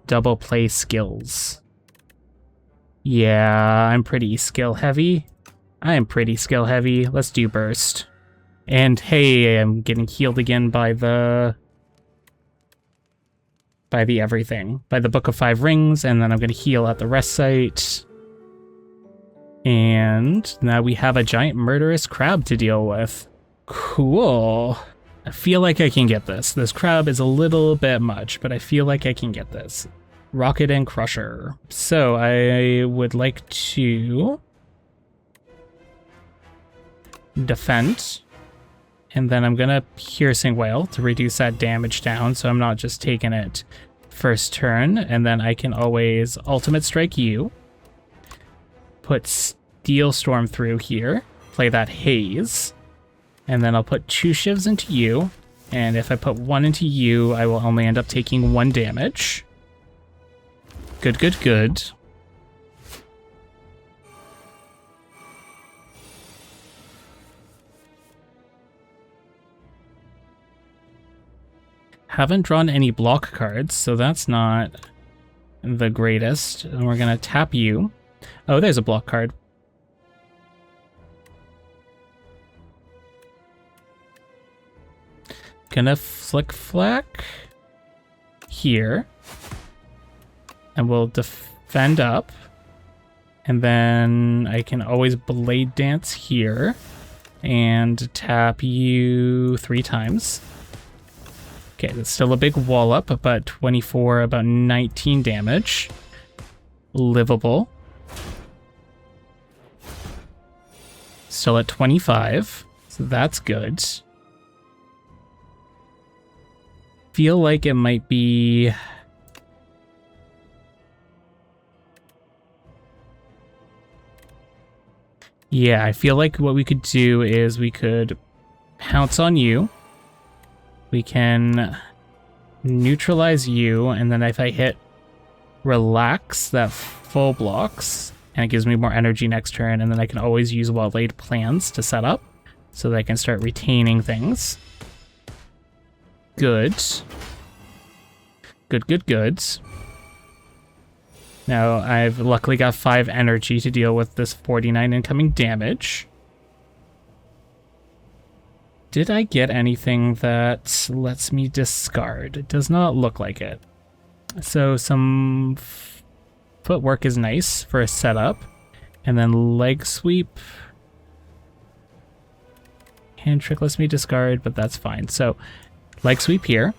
Speaker 1: Double play skills. Yeah, I'm pretty skill heavy. Let's do burst. And hey, I'm getting healed again by the everything. By the Book of 5 Rings, and then I'm going to heal at the rest site. And now we have a giant murderous crab to deal with. Cool. I feel like I can get this. This crab is a little bit much, but I feel like I can get this. Rocket and Crusher. So I would like to defend. And then I'm gonna Piercing Wail to reduce that damage down, so I'm not just taking it first turn. And then I can always Ultimate Strike you. Put Steel Storm through here. Play that Haze. And then I'll put 2 shivs into you. And if I put 1 into you, I will only end up taking 1 damage. Good, good, good. Haven't drawn any block cards, so that's not the greatest. And we're gonna tap you. Oh, there's a block card. Gonna Flick Flack here. And we'll defend up. And then I can always Blade Dance here. And tap you 3 times. Okay, that's still a big wallop, but 24, about 19 damage. Livable. Still at 25, so that's good. Feel like it might be... Yeah, I feel like what we could do is we could pounce on you. We can neutralize you, and then if I hit Relax, that full blocks, and it gives me more energy next turn, and then I can always use well-laid plans to set up so that I can start retaining things. Good. Good, good, good. Now, I've luckily got 5 energy to deal with this 49 incoming damage. Did I get anything that lets me discard? It does not look like it. So some footwork is nice for a setup. And then leg sweep. Hand trick lets me discard, but that's fine. So leg sweep here.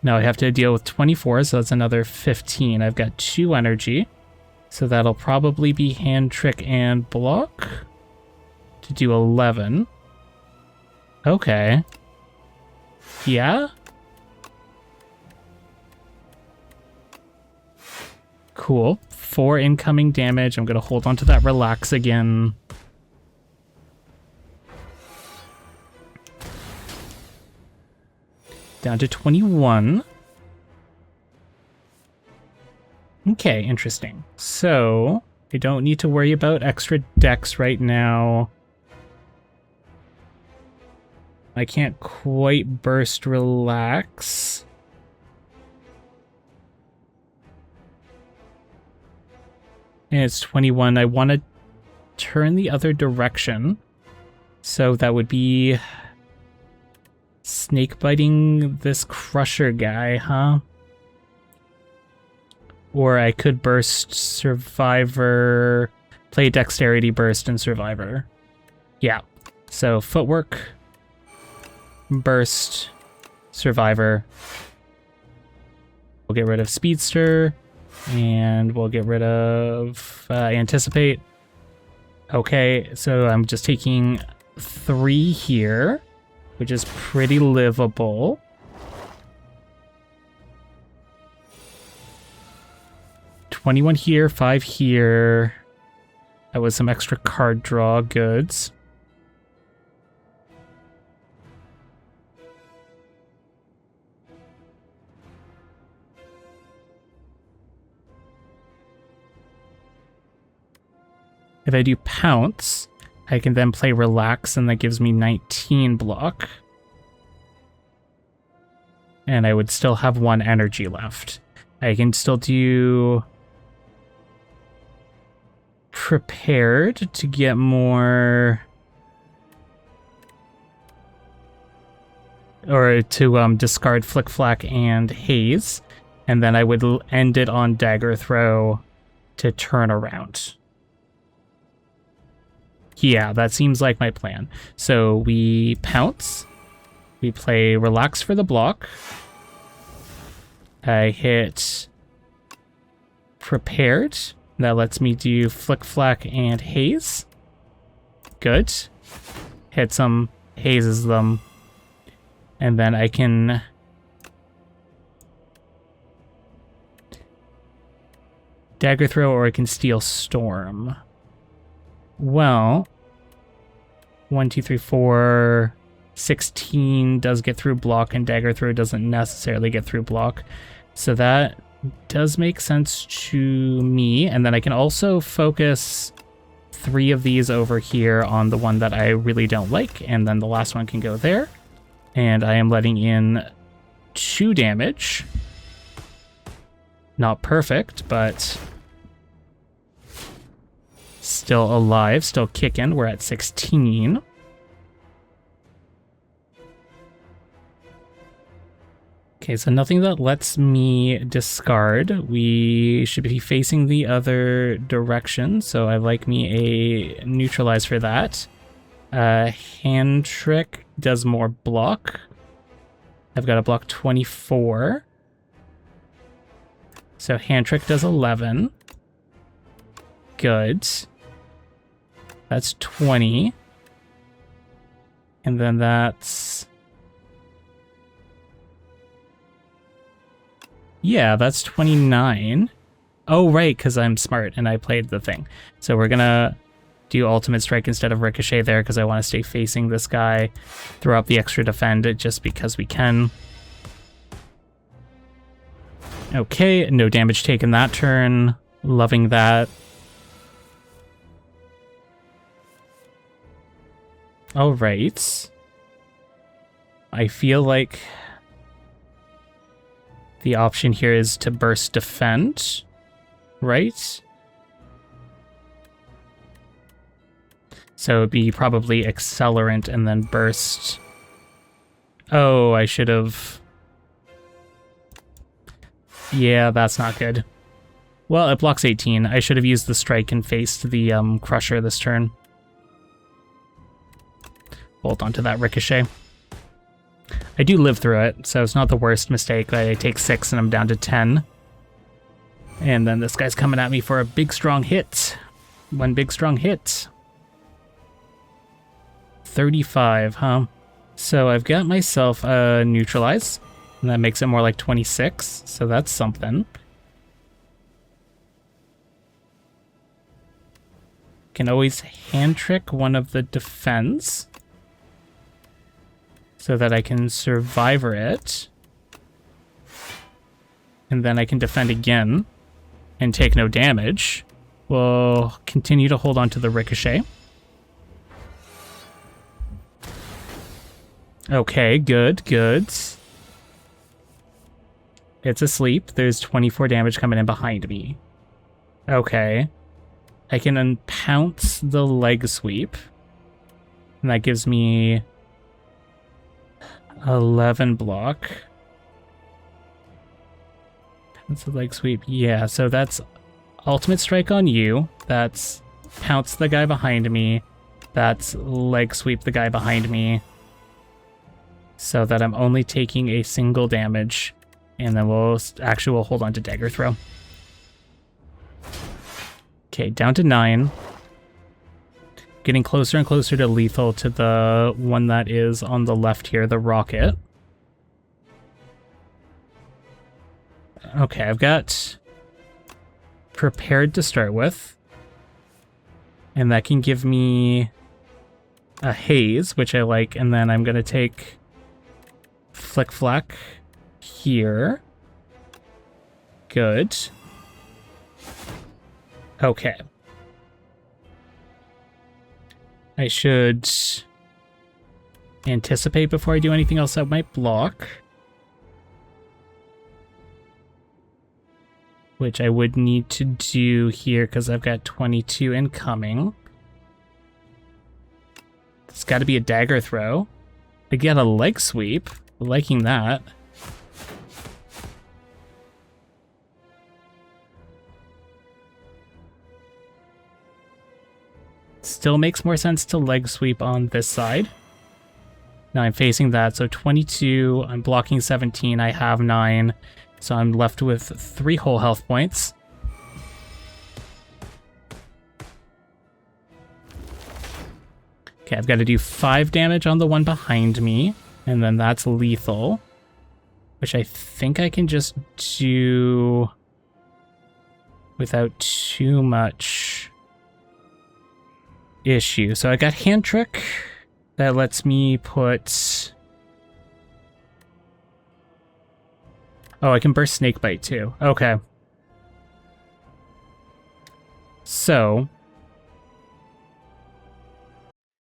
Speaker 1: Now I have to deal with 24, so that's another 15. I've got 2 energy. So that'll probably be hand trick and block to do 11. Okay. Yeah? Cool. 4 incoming damage. I'm going to hold on to that relax again. Down to 21. Okay, interesting. So, I don't need to worry about extra decks right now. I can't quite burst relax. And it's 21. I want to turn the other direction. So that would be snake biting this crusher guy, huh? Or I could burst survivor, play dexterity burst and survivor. Yeah. So footwork, burst, survivor. We'll get rid of speedster, and we'll get rid of anticipate. Okay, so I'm just taking 3 here, which is pretty livable. $21 here, 5 here. That was some extra card draw goods. If I do pounce, I can then play relax, and that gives me 19 block. And I would still have 1 energy left. I can still do prepared to get more, or to discard flick flack and haze, and then I would end it on dagger throw to turn around. Yeah, that seems like my plan. So we pounce, we play relax for the block. I hit prepared. That lets me do Flick Flack and Haze. Good. Hit some, hazes them. And then I can Dagger Throw, or I can Steel Storm. Well, 1, 2, 3, 4, 16 does get through block, and Dagger Throw doesn't necessarily get through block. So that does make sense to me. And then I can also focus 3 of these over here on the one that I really don't like, and then the last one can go there. And I am letting in 2 damage. Not perfect, but still alive, still kicking. We're at 16. Okay, so nothing that lets me discard. We should be facing the other direction, so I like me a neutralize for that. Hand Trick does more block. I've got a block 24. So Hand Trick does 11. Good. That's 20. And then that's... yeah, that's 29. Oh, right, because I'm smart and I played the thing. So we're gonna do Ultimate Strike instead of Ricochet there because I want to stay facing this guy. Throw up the extra defend just because we can. Okay, no damage taken that turn. Loving that. All right. I feel like the option here is to burst defend, right? So it'd be probably accelerant and then burst. Oh, I should have... yeah, that's not good. Well, it blocks 18. I should have used the strike and faced the crusher this turn. Hold on to that ricochet. I do live through it, so it's not the worst mistake. I take 6 and I'm down to 10. And then this guy's coming at me for a big strong hit. One big strong hit. 35, huh? So I've got myself a neutralize, and that makes it more like 26, so that's something. Can always hand trick one of the defense so that I can survivor it. And then I can defend again and take no damage. We'll continue to hold on to the ricochet. Okay, good, good. It's asleep. There's 24 damage coming in behind me. Okay. I can unpounce the leg sweep. And that gives me 11 block. Pounce the leg sweep. Yeah, so that's ultimate strike on you. That's pounce the guy behind me. That's leg sweep the guy behind me. So that I'm only taking a single damage. And then we'll hold on to dagger throw. Okay, down to 9. Getting closer and closer to lethal to the one that is on the left here, the rocket. Okay, I've got prepared to start with. And that can give me a haze, which I like, and then I'm going to take Flick Flack here. Good. Okay. I should anticipate before I do anything else that might block. Which I would need to do here because I've got 22 incoming. It's got to be a dagger throw. I get a leg sweep. Liking that. Still makes more sense to leg sweep on this side. Now I'm facing that, so 22, I'm blocking 17, I have 9, so I'm left with 3 whole health points. Okay, I've got to do 5 damage on the one behind me, and then that's lethal, which I think I can just do without too much issue. So I got hand trick that lets me put... Oh, I can burst snake bite too. Okay. So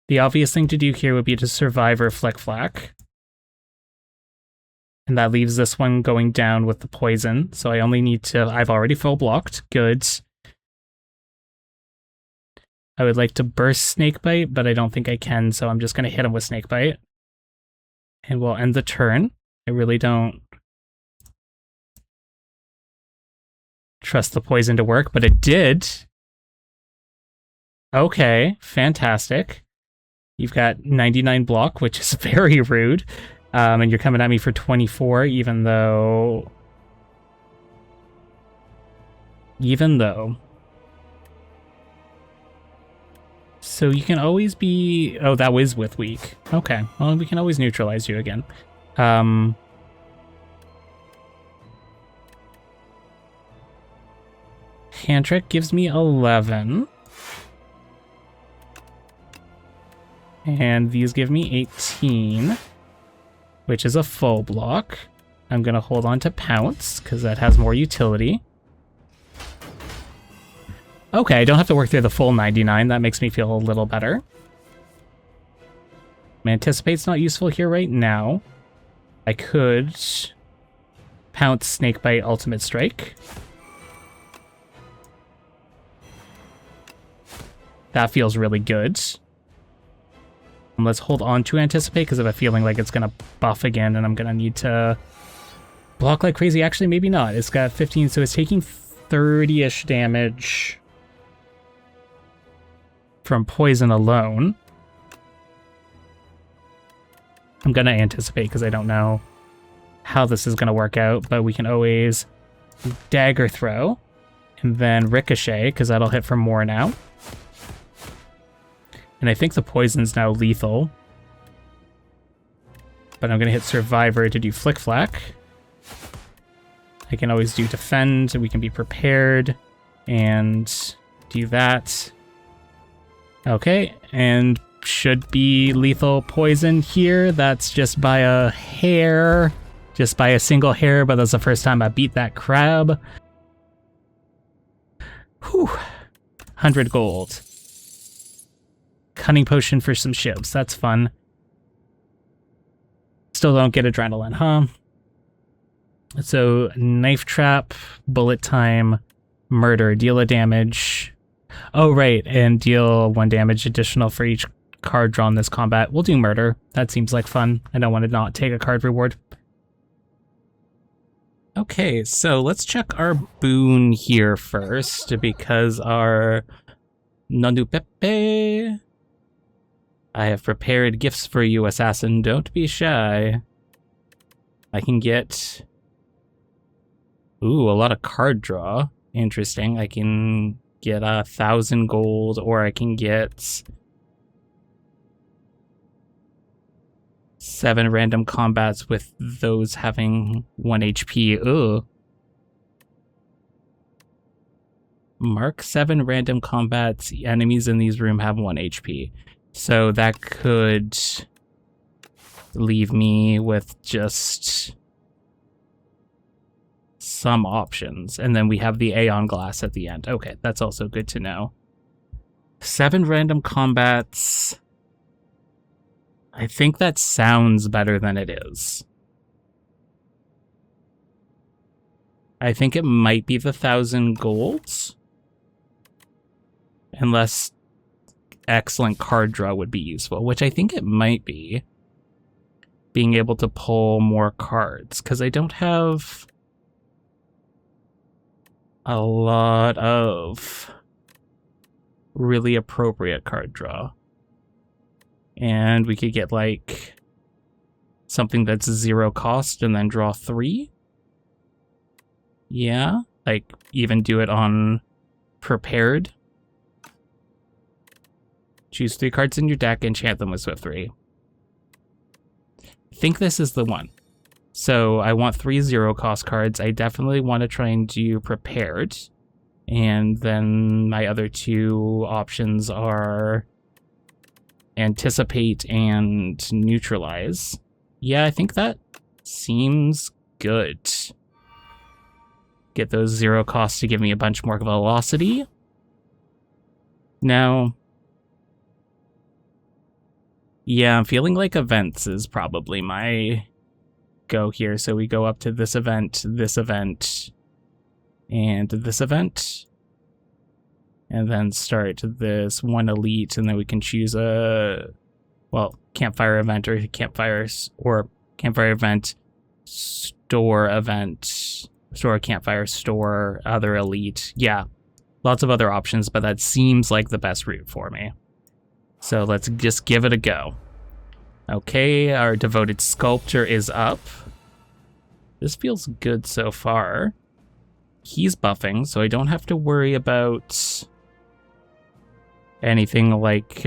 Speaker 1: the obvious thing to do here would be to survive or flick flack. And that leaves this one going down with the poison. So I only need to... I've already full blocked. Good. I would like to burst snakebite, but I don't think I can, so I'm just going to hit him with snakebite. And we'll end the turn. I really don't trust the poison to work, but it did. Okay, fantastic. You've got 99 block, which is very rude. And you're coming at me for 24, even though... So you can always be... Oh, that was with weak. Okay, well, we can always neutralize you again. Hand trick gives me 11. And these give me 18, which is a full block. I'm going to hold on to Pounce, because that has more utility. Okay, I don't have to work through the full 99. That makes me feel a little better. Anticipate's not useful here right now. I could Pounce, Snakebite, Ultimate Strike. That feels really good. Let's hold on to Anticipate, because I have a feeling like it's going to buff again, and I'm going to need to block like crazy. Actually, maybe not. It's got 15, so it's taking 30-ish damage from poison alone. I'm going to Anticipate, because I don't know how this is going to work out, but we can always Dagger Throw, and then Ricochet, because that'll hit for more now. And I think the poison's now lethal. But I'm going to hit Survivor to do Flick Flack. I can always do Defend, we can be prepared, and do that. Okay, and should be lethal poison here. That's just by a hair. Just by a single hair, but that's the first time I beat that crab. Whew. 100 gold. Cunning Potion for some shivs. That's fun. Still don't get Adrenaline, huh? So, Knife Trap, Bullet Time, Murder, deal a damage. Oh, right, and deal 1 damage additional for each card drawn this combat. We'll do Murder. That seems like fun. I don't want to not take a card reward. Okay, so let's check our boon here first, because our Nandu Pepe... I have prepared gifts for you, assassin. Don't be shy. I can get... Ooh, a lot of card draw. Interesting. I can get 1,000 gold, or I can get 7 random combats with those having 1 HP. Ugh. Mark 7 random combats. Enemies in these rooms have 1 HP. So that could leave me with just some options. And then we have the Aeon Glass at the end. Okay, that's also good to know. 7 random combats. I think that sounds better than it is. I think it might be the 1,000 golds. Unless excellent card draw would be useful, which I think it might be. Being able to pull more cards, because I don't have a lot of really appropriate card draw. And we could get like something that's 0 cost and then draw 3. Yeah, like even do it on prepared. Choose 3 cards in your deck, enchant them with Swift 3. I think this is the one. So I want 3 0-cost cards. I definitely want to try and do Prepared. And then my other 2 options are Anticipate and Neutralize. Yeah, I think that seems good. Get those 0 costs to give me a bunch more velocity. Now, yeah, I'm feeling like events is probably my go here. So we go up to this event, and this event. And then start this 1 elite, and then we can choose a, well, campfire event or campfire event, store campfire, store, other elite. Yeah, lots of other options, but that seems like the best route for me. So let's just give it a go. Okay, our devoted sculptor is up. This feels good so far. He's buffing, so I don't have to worry about anything like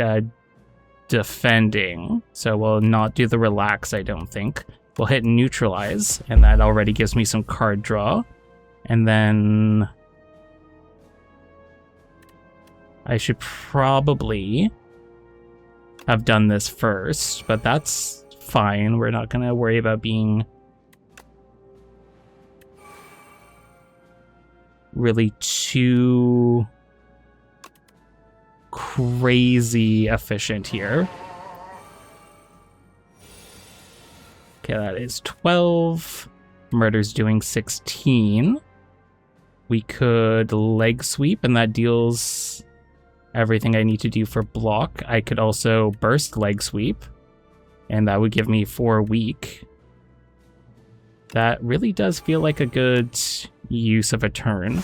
Speaker 1: defending. So we'll not do the relax, I don't think. We'll hit neutralize, and that already gives me some card draw. And then I should probably have done this first, but that's fine. We're not going to worry about being really too crazy efficient here. Okay, that is 12. Murder's doing 16. We could leg sweep, and that deals everything I need to do for block. I could also burst leg sweep, and that would give me 4 weak. That really does feel like a good use of a turn.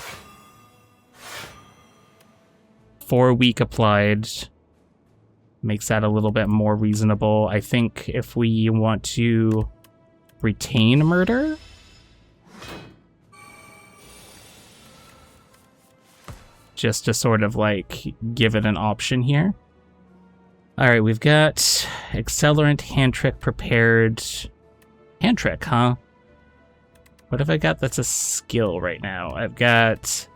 Speaker 1: 4 weak applied makes that a little bit more reasonable. I think if we want to retain murder, just to sort of like give it an option here. All right, we've got accelerant, hand trick, prepared. Hand trick, huh? What have I got that's a skill right now? I've got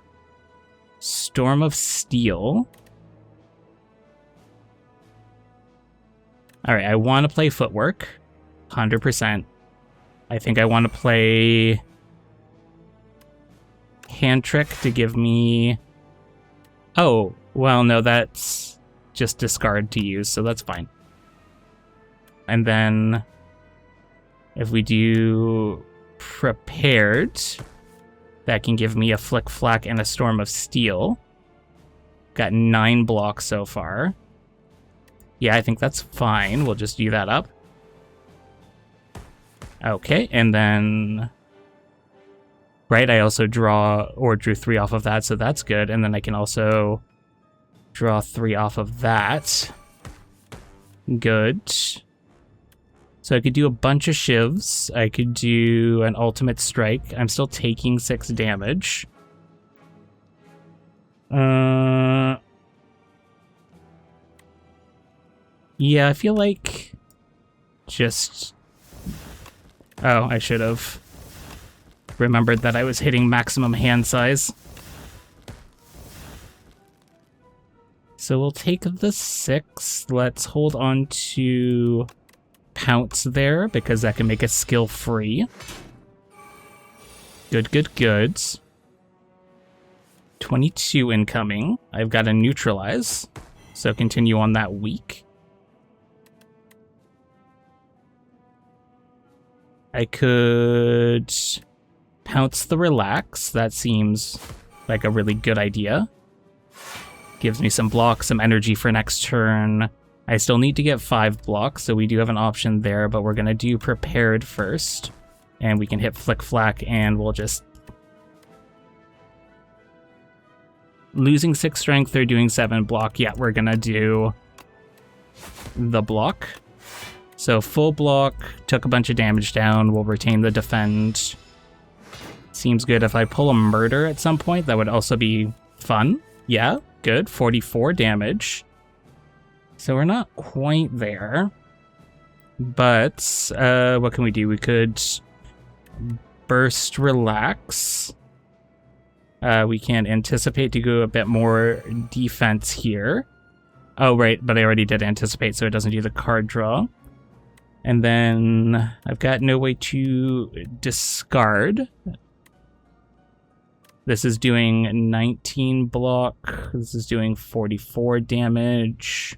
Speaker 1: Storm of Steel. All right, I want to play footwork, 100%. I think I want to play hand trick to give me... Oh, well, no, that's just discard to use, so that's fine. And then if we do prepared, that can give me a flick flack and a storm of steel. Got 9 blocks so far. Yeah, I think that's fine. We'll just do that up. Okay, and then... Right, I also drew 3 off of that, so that's good. And then I can also draw 3 off of that. Good. So I could do a bunch of shivs. I could do an ultimate strike. I'm still taking 6 damage. Yeah, I feel like just... Oh, I should have remembered that I was hitting maximum hand size. So we'll take the 6. Let's hold on to Pounce there, because that can make us skill free. Good, good, good. 22 incoming. I've got a neutralize, so continue on that weak. I could Pounce the relax. That seems like a really good idea. Gives me some blocks, some energy for next turn. I still need to get 5 blocks, so we do have an option there, but we're going to do prepared first. And we can hit flick flack, and we'll just... Losing 6 strength, they're doing 7 block. Yeah, we're going to do the block. So full block, took a bunch of damage down, we'll retain the defend. Seems good. If I pull a murder at some point, that would also be fun. Yeah, good. 44 damage. So we're not quite there. But what can we do? We could burst relax. We can anticipate to go a bit more defense here. Oh, right, but I already did anticipate, so it doesn't do the card draw. And then I've got no way to discard. This is doing 19 block. This is doing 44 damage.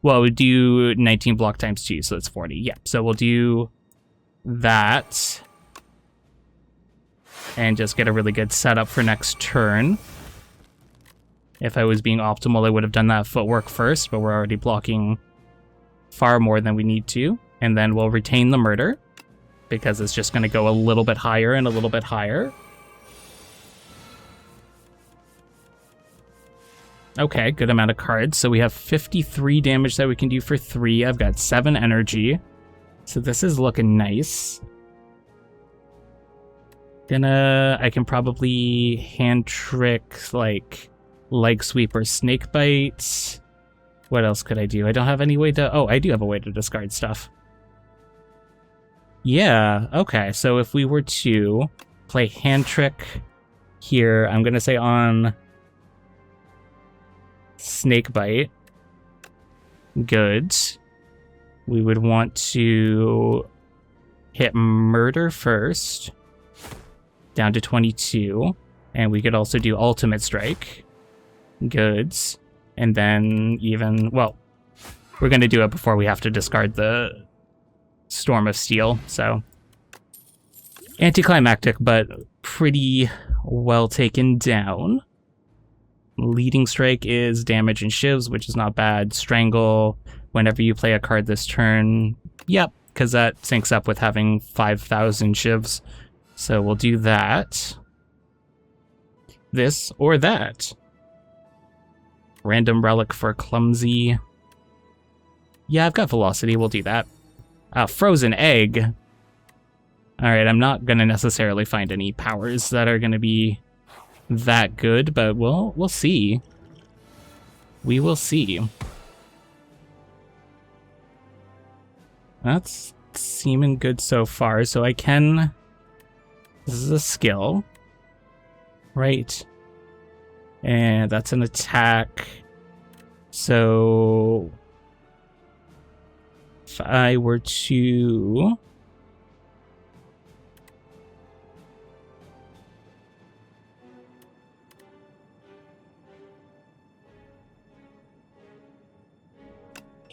Speaker 1: Well, we do 19 block times 2, so that's 40. Yeah, so we'll do that. And just get a really good setup for next turn. If I was being optimal, I would have done that footwork first, but we're already blocking far more than we need to. And then we'll retain the murder, because it's just going to go a little bit higher and a little bit higher. Okay, good amount of cards. So we have 53 damage that we can do for 3. I've got 7 energy. So this is looking nice. I can probably hand trick, like, leg sweep or snake bite. What else could I do? I don't have any way to... Oh, I do have a way to discard stuff. Yeah, okay. So if we were to play hand trick here, I'm going to say on snake bite. Good. We would want to hit murder first. Down to 22. And we could also do ultimate strike. Goods. And then even, well, we're going to do it before we have to discard the Storm of Steel, so anticlimactic, but pretty well taken down. Leading strike is damage and shivs, which is not bad. Strangle, whenever you play a card this turn, yep, because that syncs up with having 5,000 shivs. So we'll do that. This or that. Random relic for clumsy. Yeah, I've got velocity, we'll do that. Frozen egg. Alright, I'm not going to necessarily find any powers that are going to be that good, but we'll see. We will see. That's seeming good so far, so I can... This is a skill. Right. And that's an attack. So... If I were to...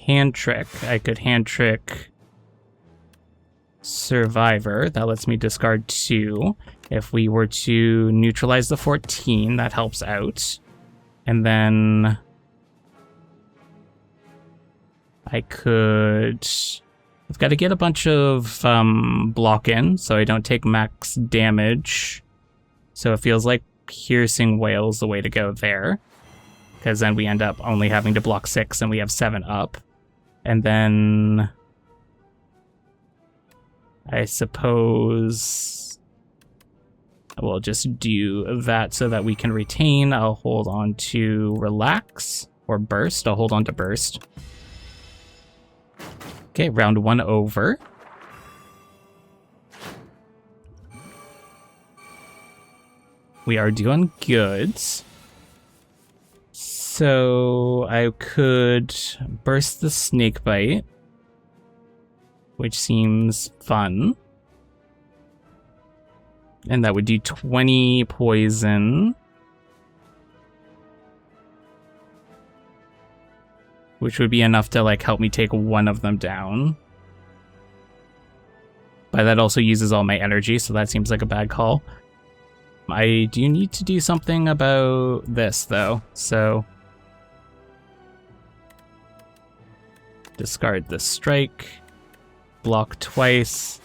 Speaker 1: hand trick, I could hand trick Survivor. That lets me discard 2. If we were to neutralize the 14, that helps out. And then I could... I've got to get a bunch of block in, so I don't take max damage. So it feels like Piercing Wail's the way to go there. Because then we end up only having to block 6 and we have 7 up. And then... I suppose... We'll just do that so that we can retain. I'll hold on to Relax. Or Burst. I'll hold on to Burst. Okay, round 1 over. We are doing good. So I could burst the snake bite, which seems fun. And that would do 20 poison. Which would be enough to, like, help me take one of them down. But that also uses all my energy, so that seems like a bad call. I do need to do something about this, though. So... discard the strike. Block twice.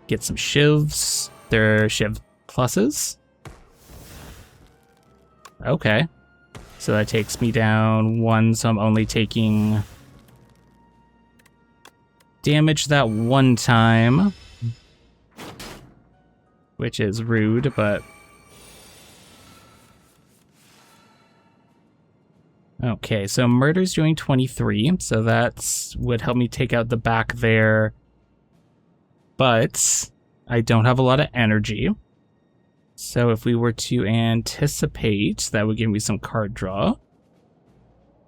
Speaker 1: Get some shivs. They're shiv pluses. Okay. So that takes me down 1, so I'm only taking damage that one time, which is rude, but... Okay, so murder's doing 23, so that would help me take out the back there. But I don't have a lot of energy. So if we were to anticipate, that would give me some card draw,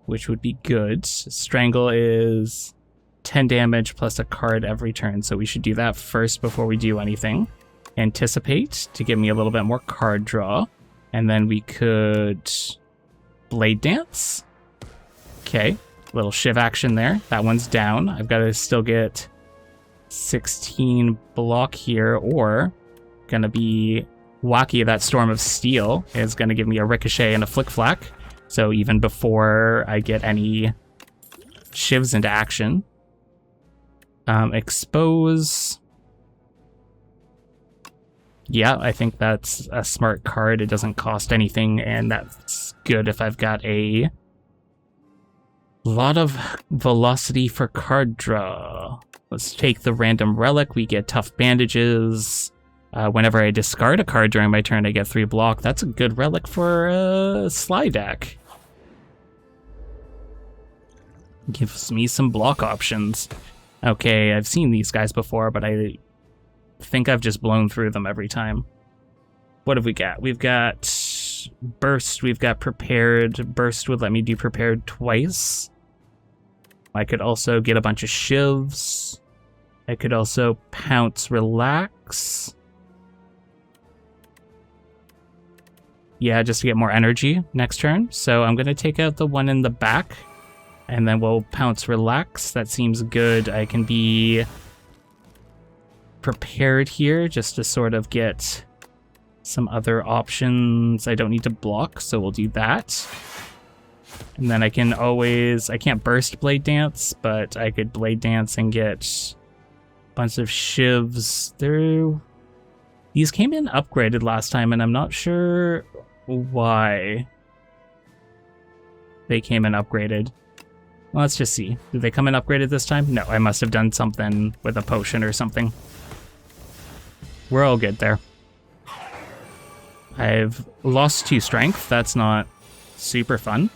Speaker 1: which would be good. Strangle is 10 damage plus a card every turn, so we should do that first before we do anything. Anticipate to give me a little bit more card draw, and then we could Blade Dance. Okay, little shiv action there. That one's down. I've got to still get 16 block here, or gonna be wacky. That Storm of Steel is gonna give me a ricochet and a flick flack. So even before I get any shivs into action. Expose. Yeah, I think that's a smart card. It doesn't cost anything, and that's good if I've got a lot of velocity for card draw. Let's take the random relic. We get tough bandages. Whenever I discard a card during my turn, I get 3 block. That's a good relic for a Sly deck. Gives me some block options. Okay, I've seen these guys before, but I think I've just blown through them every time. What have we got? We've got Burst, we've got Prepared. Burst would let me do Prepared twice. I could also get a bunch of shivs. I could also Pounce Relax. Yeah, just to get more energy next turn. So I'm going to take out the one in the back, and then we'll Pounce Relax. That seems good. I can be prepared here just to sort of get some other options. I don't need to block, so we'll do that. And then I can always... I can't burst Blade Dance, but I could Blade Dance and get a bunch of shivs. These came in upgraded last time, and I'm not sure why they came in upgraded. Well, let's just see. Did they come in upgraded this time? No, I must have done something with a potion or something. We're all good there. I've lost 2 strength. That's not super fun.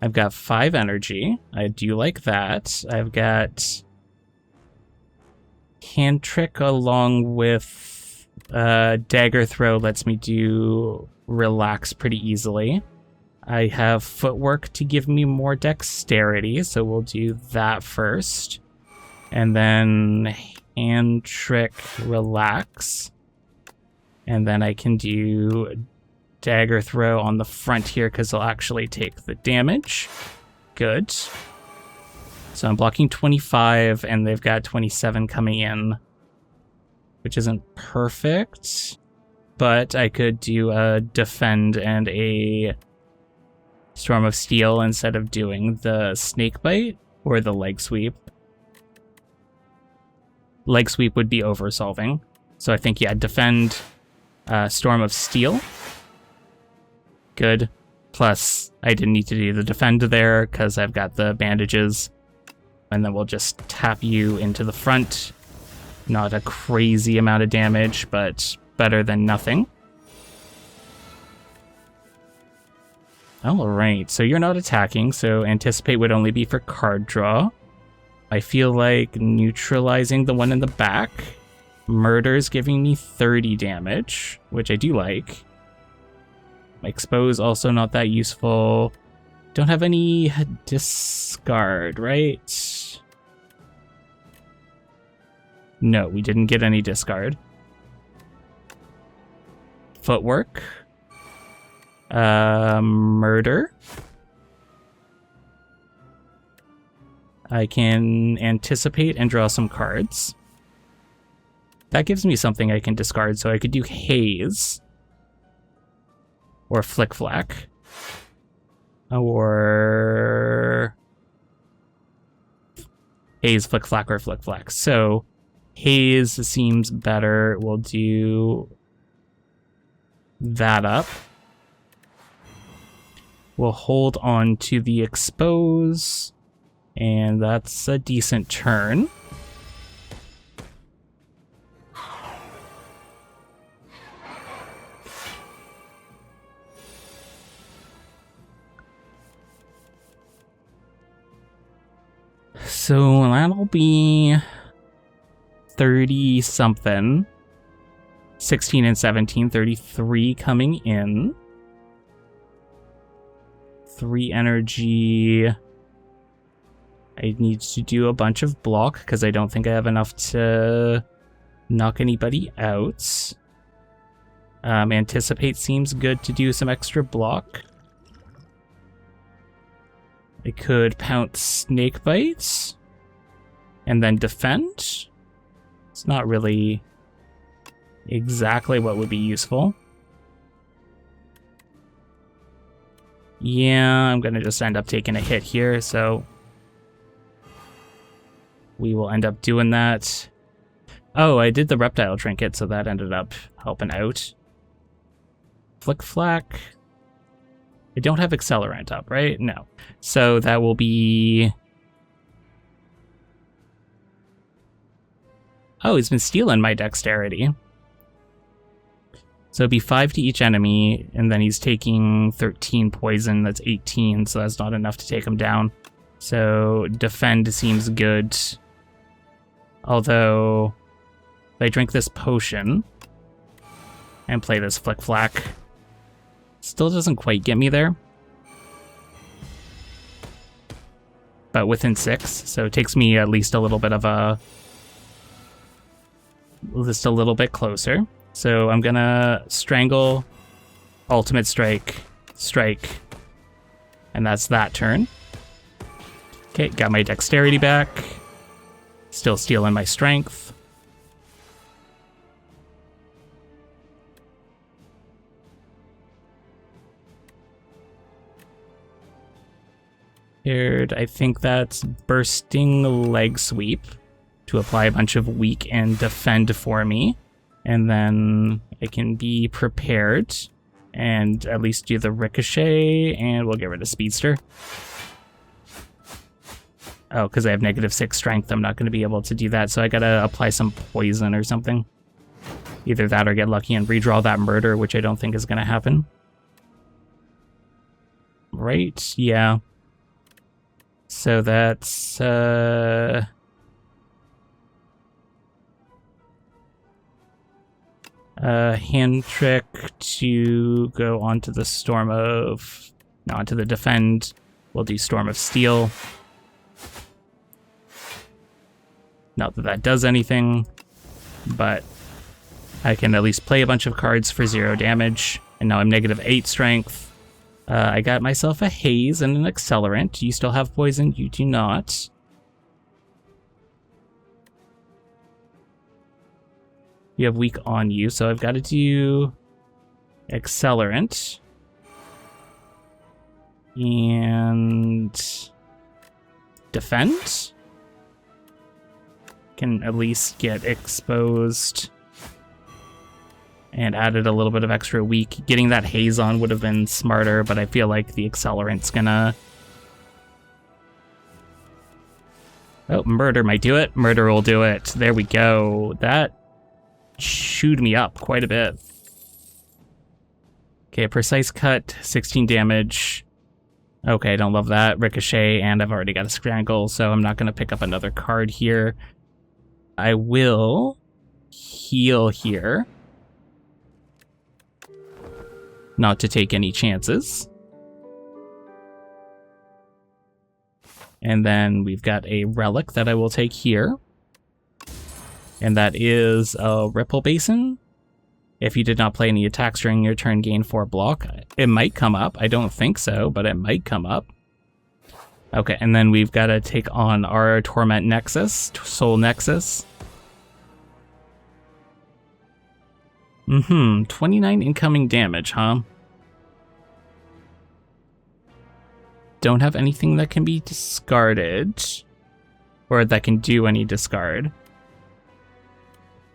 Speaker 1: I've got 5 energy. I do like that. I've got Hand Trick along with Dagger Throw lets me do Relax pretty easily. I have Footwork to give me more dexterity, so we'll do that first. And then Hand Trick, Relax. And then I can do Dagger Throw on the front here because I'll actually take the damage. Good. So I'm blocking 25, and they've got 27 coming in, which isn't perfect. But I could do a Defend and a Storm of Steel instead of doing the Snake Bite or the Leg Sweep. Leg Sweep would be oversolving. So I think, yeah, Defend, Storm of Steel. Good. Plus, I didn't need to do the Defend there because I've got the bandages. And then we'll just tap you into the front. Not a crazy amount of damage, but better than nothing. Alright, so you're not attacking, so Anticipate would only be for card draw. I feel like neutralizing the one in the back. Murder's giving me 30 damage, which I do like. Expose also not that useful. Don't have any discard, right? No, we didn't get any discard. Footwork. Murder. I can Anticipate and draw some cards. That gives me something I can discard, so I could do Haze. Or Flick Flack. Or Haze, Flick Flack, or Flick Flack. So Haze seems better. We'll do that up. We'll hold on to the expose, and that's a decent turn. So that'll be 30 something. 16 and 17, 33 coming in. 3 energy. I need to do a bunch of block because I don't think I have enough to knock anybody out. Anticipate seems good to do some extra block. I could pounce snake bites and then defend. It's not really exactly what would be useful. Yeah, I'm gonna just end up taking a hit here, so we will end up doing that. Oh, I did the reptile trinket, so that ended up helping out. Flick flack. I don't have accelerant up, right? No. So that will be... Oh, he's been stealing my dexterity. So it'd be 5 to each enemy, and then he's taking 13 poison. That's 18, so that's not enough to take him down. So defend seems good. Although, if I drink this potion and play this flick flack, still doesn't quite get me there. But within 6, so it takes me at least a little bit of a... just a little bit closer. So I'm gonna strangle, ultimate strike, strike, and that's that turn. Okay, got my dexterity back. Still stealing my strength. I think that's bursting leg sweep to apply a bunch of weak and defend for me. And then I can be prepared and at least do the ricochet, and we'll get rid of speedster. Oh, because I have -6 strength, I'm not going to be able to do that, so I gotta apply some poison or something. Either that or get lucky and redraw that murder, which I don't think is going to happen. Right, yeah. So that's, hand trick to go onto the Storm of... No, onto the defend. We'll do Storm of Steel. Not that that does anything, but I can at least play a bunch of cards for 0 damage. And now I'm -8 strength. I got myself a haze and an accelerant. You still have poison? You do not. You have weak on you, so I've got to do accelerant. And defend. Can at least get exposed. And added a little bit of extra weak. Getting that haze on would have been smarter, but I feel like the accelerant's gonna... Oh, murder might do it. Murder will do it. There we go. That chewed me up quite a bit. Okay, precise cut, 16 damage. Okay, I don't love that. Ricochet, and I've already got a strangle, so I'm not going to pick up another card here. I will heal here. Not to take any chances. And then we've got a relic that I will take here. And that is a Ripple Basin. If you did not play any attacks during your turn, gain 4 block. It might come up. I don't think so, but it might come up. Okay, and then we've got to take on our Torment Nexus, Soul Nexus. 29 incoming damage, huh? Don't have anything that can be discarded. Or that can do any discard.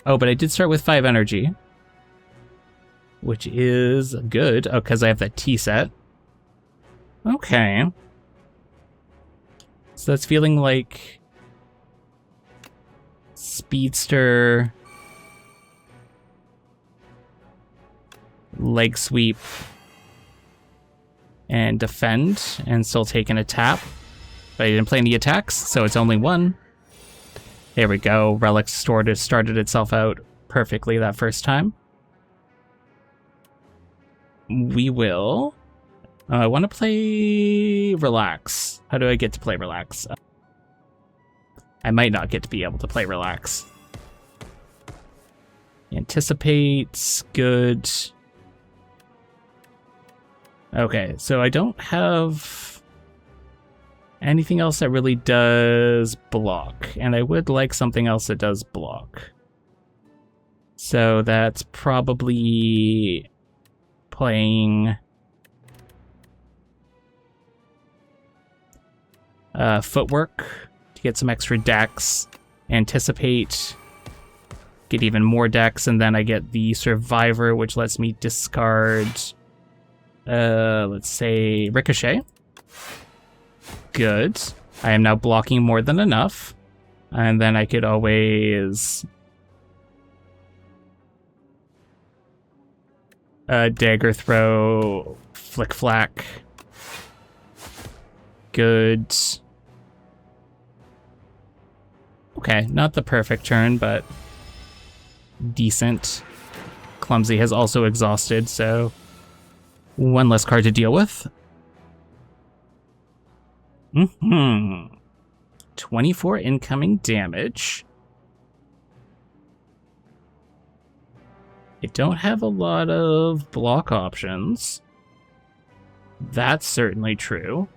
Speaker 1: Oh, but I did start with 5 energy. Which is good. Oh, because I have that T set. Okay. So that's feeling like speedster, leg sweep, and defend, and still taking a tap. But I didn't play any attacks, so it's only one. There we go. Relics started itself out perfectly that first time. We will... I want to play Relax. How do I get to play Relax? I might not get to be able to play Relax. Anticipates. Good. Okay, so I don't have anything else that really does block, and I would like something else that does block. So that's probably playing Footwork to get some extra decks, Anticipate, get even more decks, and then I get the Survivor, which lets me discard, let's say, Ricochet. Good. I am now blocking more than enough. And then I could always... dagger throw, flick flack. Good. Okay, not the perfect turn, but decent. Clumsy has also exhausted, so one less card to deal with. 24 incoming damage. I don't have a lot of block options. That's certainly true.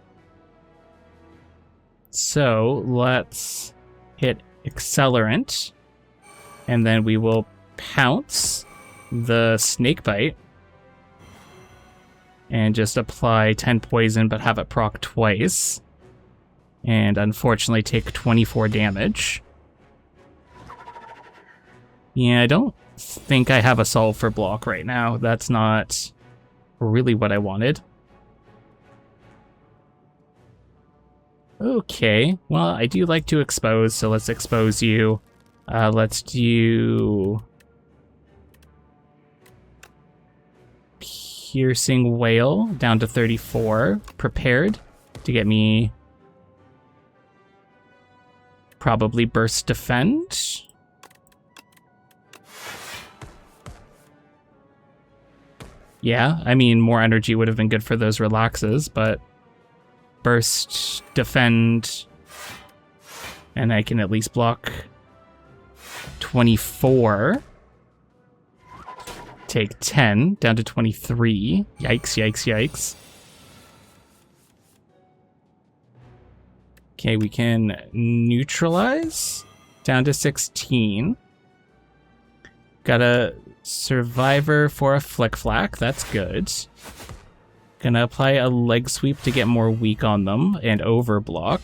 Speaker 1: So let's hit Accelerant, and then we will pounce the Snakebite and just apply 10 poison, but have it proc twice. And unfortunately take 24 damage. Yeah, I don't think I have a solve for block right now. That's not really what I wanted. Okay, well, I do like to expose, so let's expose you. Let's do... Piercing Wail down to 34. Prepared to get me... Probably Burst Defend. Yeah, I mean, more energy would have been good for those relaxes, but Burst Defend, and I can at least block 24. Take 10, down to 23. Yikes, yikes, yikes. Okay, we can neutralize down to 16. Got a Survivor for a Flick Flack. That's good. Gonna apply a Leg Sweep to get more weak on them and overblock.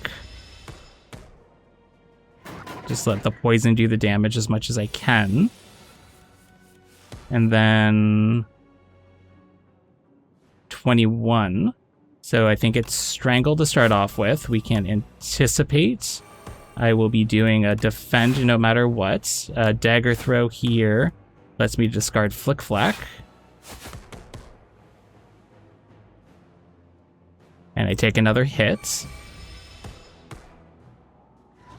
Speaker 1: Just let the poison do the damage as much as I can. And then 21. So I think it's Strangle to start off with. We can Anticipate. I will be doing a Defend no matter what. Dagger Throw here lets me discard Flick Flack. And I take another hit.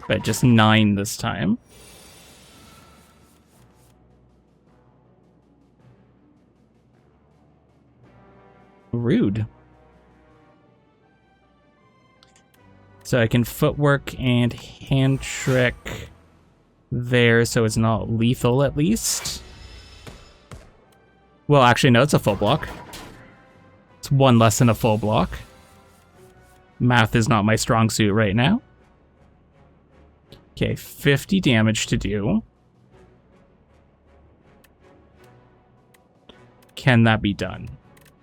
Speaker 1: But just 9 this time. Rude. So I can Footwork and Hand Trick there, so it's not lethal at least. Well, actually, no, it's a full block. It's one less than a full block. Math is not my strong suit right now. Okay, 50 damage to do. Can that be done?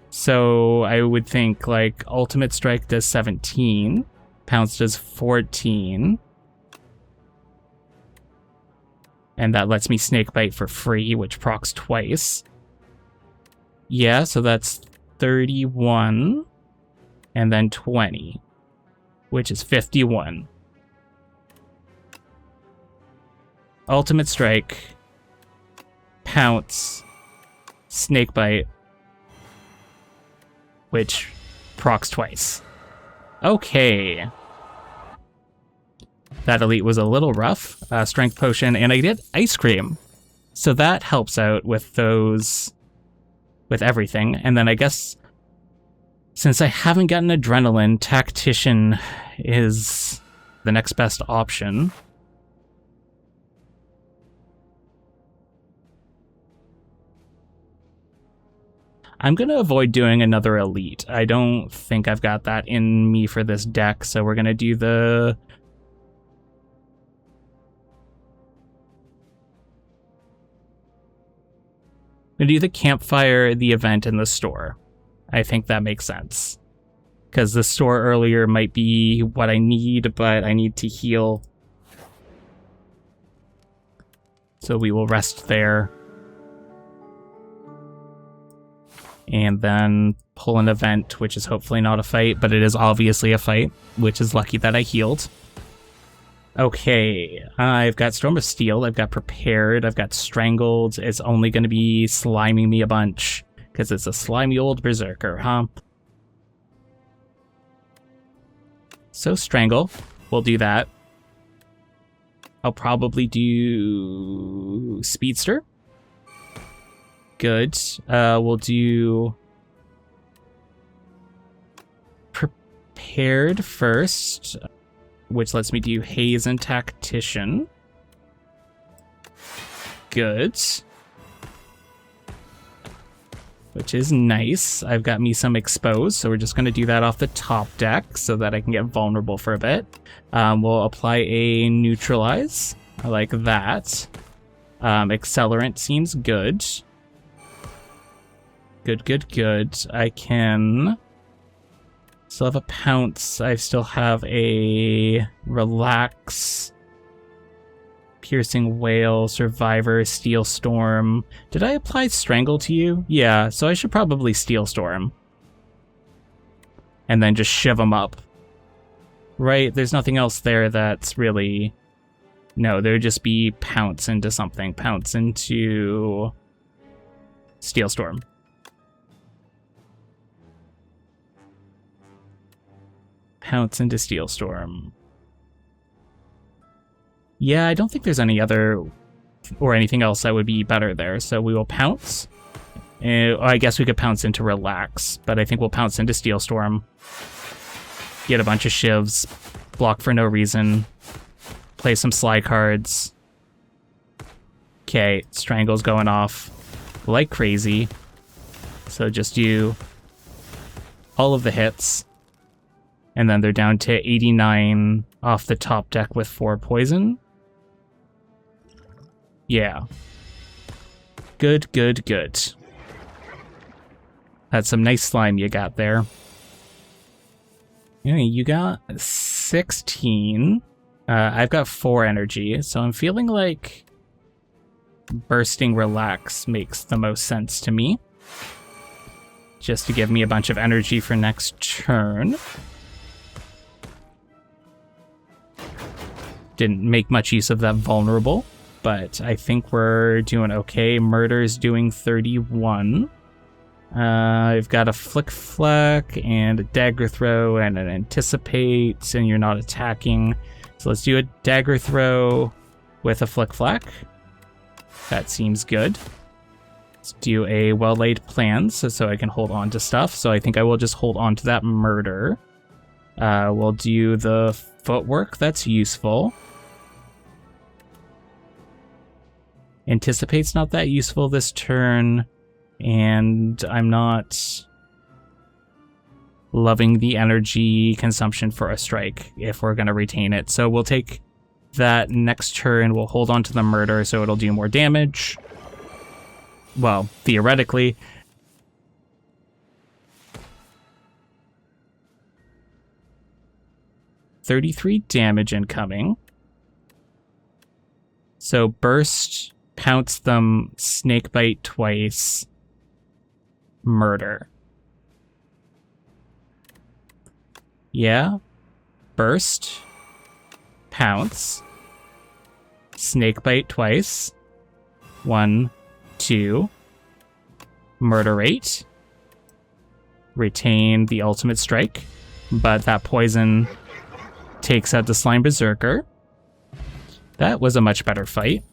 Speaker 1: So I would think like Ultimate Strike does 17. Pounce does 14. And that lets me Snakebite for free, which procs twice. Yeah, so that's 31. and then 20, which is 51. Ultimate Strike, Pounce, Snakebite, which procs twice. Okay. That elite was a little rough. Strength Potion, and I did Ice Cream. So that helps out with those, with everything. And then I guess, since I haven't gotten Adrenaline, Tactician is the next best option. I'm going to avoid doing another elite. I don't think I've got that in me for this deck, so we're going to do the... I'm going to do the campfire, the event, and the store. I think that makes sense. Because the store earlier might be what I need, but I need to heal. So we will rest there. And then pull an event, which is hopefully not a fight, but it is obviously a fight, which is lucky that I healed. Okay, I've got Storm of Steel, I've got Prepared, I've got Strangled. It's only going to be sliming me a bunch, because it's a slimy old berserker, huh? So Strangle, we'll do that. I'll probably do Speedster. Good. We'll do Prepared first, which lets me do Haze and Tactician. Good. Which is nice. I've got me some Exposed, so we're just going to do that off the top deck so that I can get vulnerable for a bit. We'll apply a Neutralize. I like that. Accelerant seems good. Good. I can still have a Pounce. I still have a Relax, Piercing Wail, Survivor, Steel Storm. Did I apply Strangle to you? Yeah, so I should probably Steel Storm. And then just shiv them up. Right, there's nothing else there that's really... No, there'd just be Pounce into something. Pounce into Steel Storm. Pounce into Steel Storm. Yeah, I don't think there's any other or anything else that would be better there, so we will Pounce. I guess we could Pounce into Relax, but I think we'll Pounce into Steel Storm. Get a bunch of shivs, block for no reason, play some Sly cards. Okay, Strangle's going off like crazy, so just do all of the hits. And then they're down to 89 off the top deck with 4 poison. Yeah. Good. That's some nice slime you got there. Yeah, you got 16. I've got 4 energy, so I'm feeling like bursting Relax makes the most sense to me. Just to give me a bunch of energy for next turn. Didn't make much use of that vulnerable, but I think we're doing okay. Murder's doing 31. I've got a Flick Flack and a Dagger Throw and an Anticipate, and you're not attacking. So let's do a Dagger Throw with a Flick Flack. That seems good. Let's do a Well-Laid Plans so I can hold on to stuff. So I think I will just hold on to that Murder. We'll do the Footwork. That's useful. Anticipate's not that useful this turn, and I'm not loving the energy consumption for a strike if we're going to retain it. So we'll take that next turn, we'll hold on to the Murder so it'll do more damage. Well, theoretically. $33 damage incoming. So Burst, Pounce them, Snakebite twice, Murder. Yeah. Burst. Pounce. Snakebite twice. 1, 2. Murderate. Retain the ultimate strike, but that poison takes out the Slime Berserker. That was a much better fight.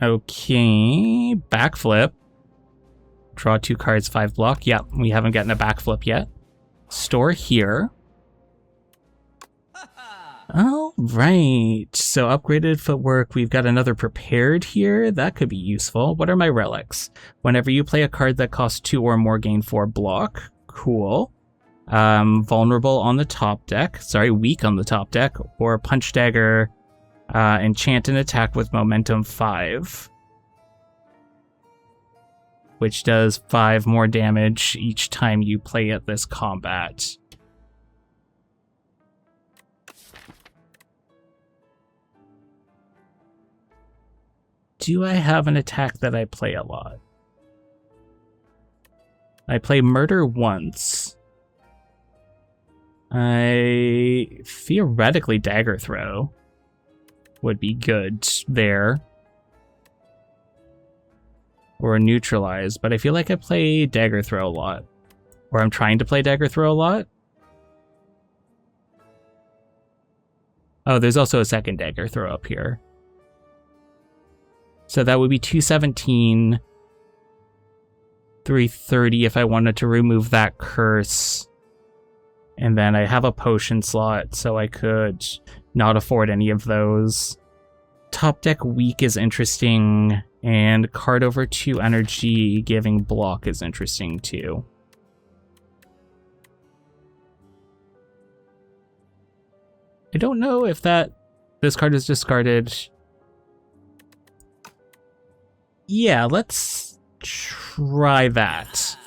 Speaker 1: Okay, backflip. Draw 2 cards, 5 block. Yep, we haven't gotten a backflip yet. Store here. All right, so upgraded footwork. We've got another prepared here. That could be useful. What are my relics? Whenever you play a card that costs 2 or more, gain 4 block. Cool. Vulnerable on the top deck. Sorry, weak on the top deck. Or punch dagger. Enchant and attack with momentum 5. Which does 5 more damage each time you play at this combat. Do I have an attack that I play a lot? I play murder once. I theoretically dagger throw would be good there. Or neutralize, but I feel like I play dagger throw a lot. Or I'm trying to play dagger throw a lot. Oh, there's also a second dagger throw up here. So that would be 217, 330 if I wanted to remove that curse. And then I have a potion slot, so I could not afford any of those. Top deck weak is interesting, and card over 2 energy giving block is interesting too. I don't know if this card is discarded. Yeah, let's try that.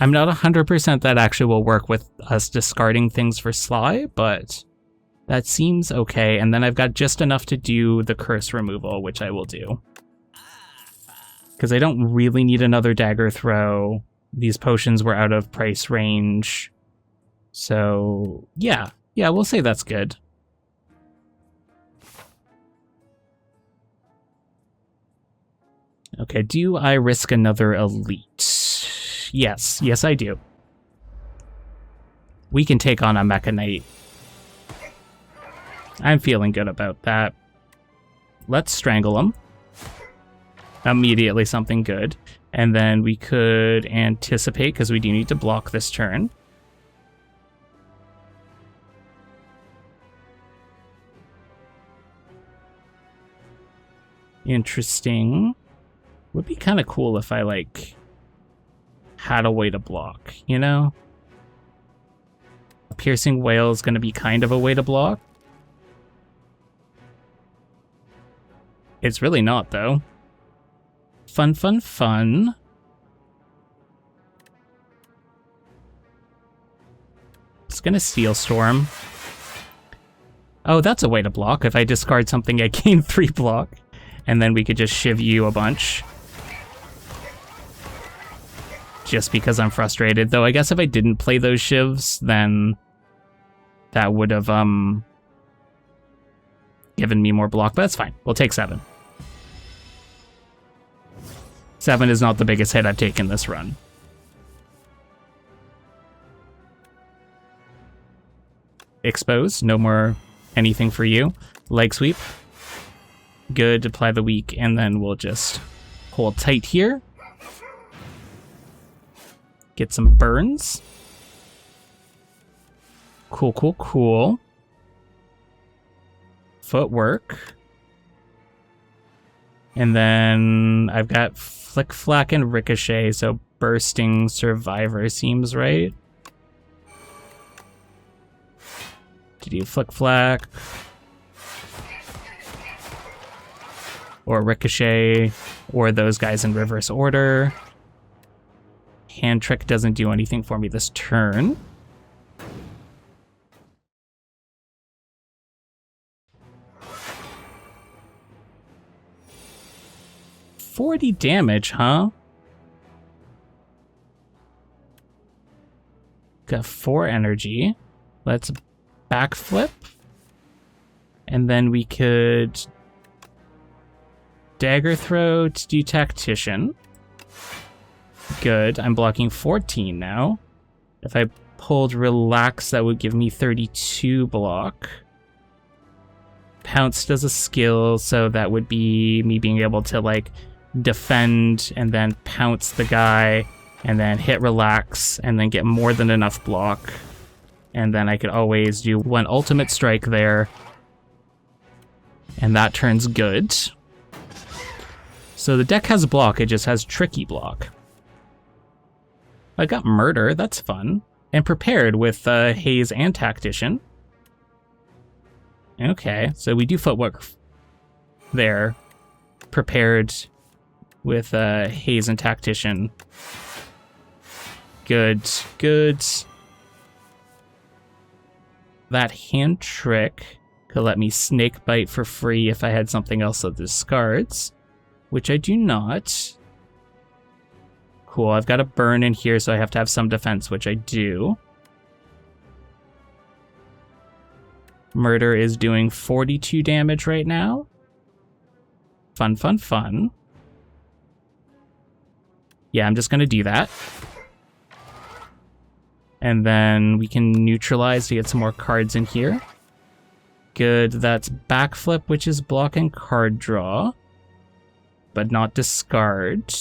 Speaker 1: I'm not 100% that actually will work with us discarding things for Sly, but that seems okay. And then I've got just enough to do the curse removal, which I will do. Because I don't really need another dagger throw. These potions were out of price range. So, yeah, we'll say that's good. Okay, do I risk another elite? Yes, I do. We can take on a Mecha Knight. I'm feeling good about that. Let's strangle him. Immediately something good. And then we could anticipate, because we do need to block this turn. Interesting. Would be kind of cool if I, like, had a way to block, you know? A piercing whale is going to be kind of a way to block. It's really not, though. Fun. It's going to Steel Storm. Oh, that's a way to block. If I discard something, I gain 3 block. And then we could just shiv you a bunch. Just because I'm frustrated. Though I guess if I didn't play those shivs, then that would have given me more block. But that's fine. We'll take 7. 7 is not the biggest hit I've taken this run. Expose. No more anything for you. Leg sweep. Good. Apply the weak. And then we'll just hold tight here. Get some burns. Cool. Footwork. And then I've got Flick Flack and Ricochet, so Bursting Survivor seems right. To do Flick Flack. Or Ricochet, or those guys in reverse order. Hand Trick doesn't do anything for me this turn. $40 damage, huh? Got 4 energy. Let's backflip. And then we could dagger throw to do tactician. Good. I'm blocking 14 now. If I pulled relax, that would give me 32 block. Pounce does a skill, so that would be me being able to like defend and then pounce the guy and then hit relax and then get more than enough block. And then I could always do 1 ultimate strike there. And that turns good. So the deck has block, it just has tricky block. I got murder, that's fun. And prepared with haze and tactician. Okay, so we do footwork there. Prepared with haze and tactician. Good, good. That hand trick could let me snake bite for free if I had something else that discards, which I do not. Cool, I've got a burn in here, so I have to have some defense, which I do. Murder is doing 42 damage right now. Fun, fun, fun. Yeah, I'm just gonna do that. And then we can neutralize to get some more cards in here. Good, that's backflip, which is block and card draw, but not discard.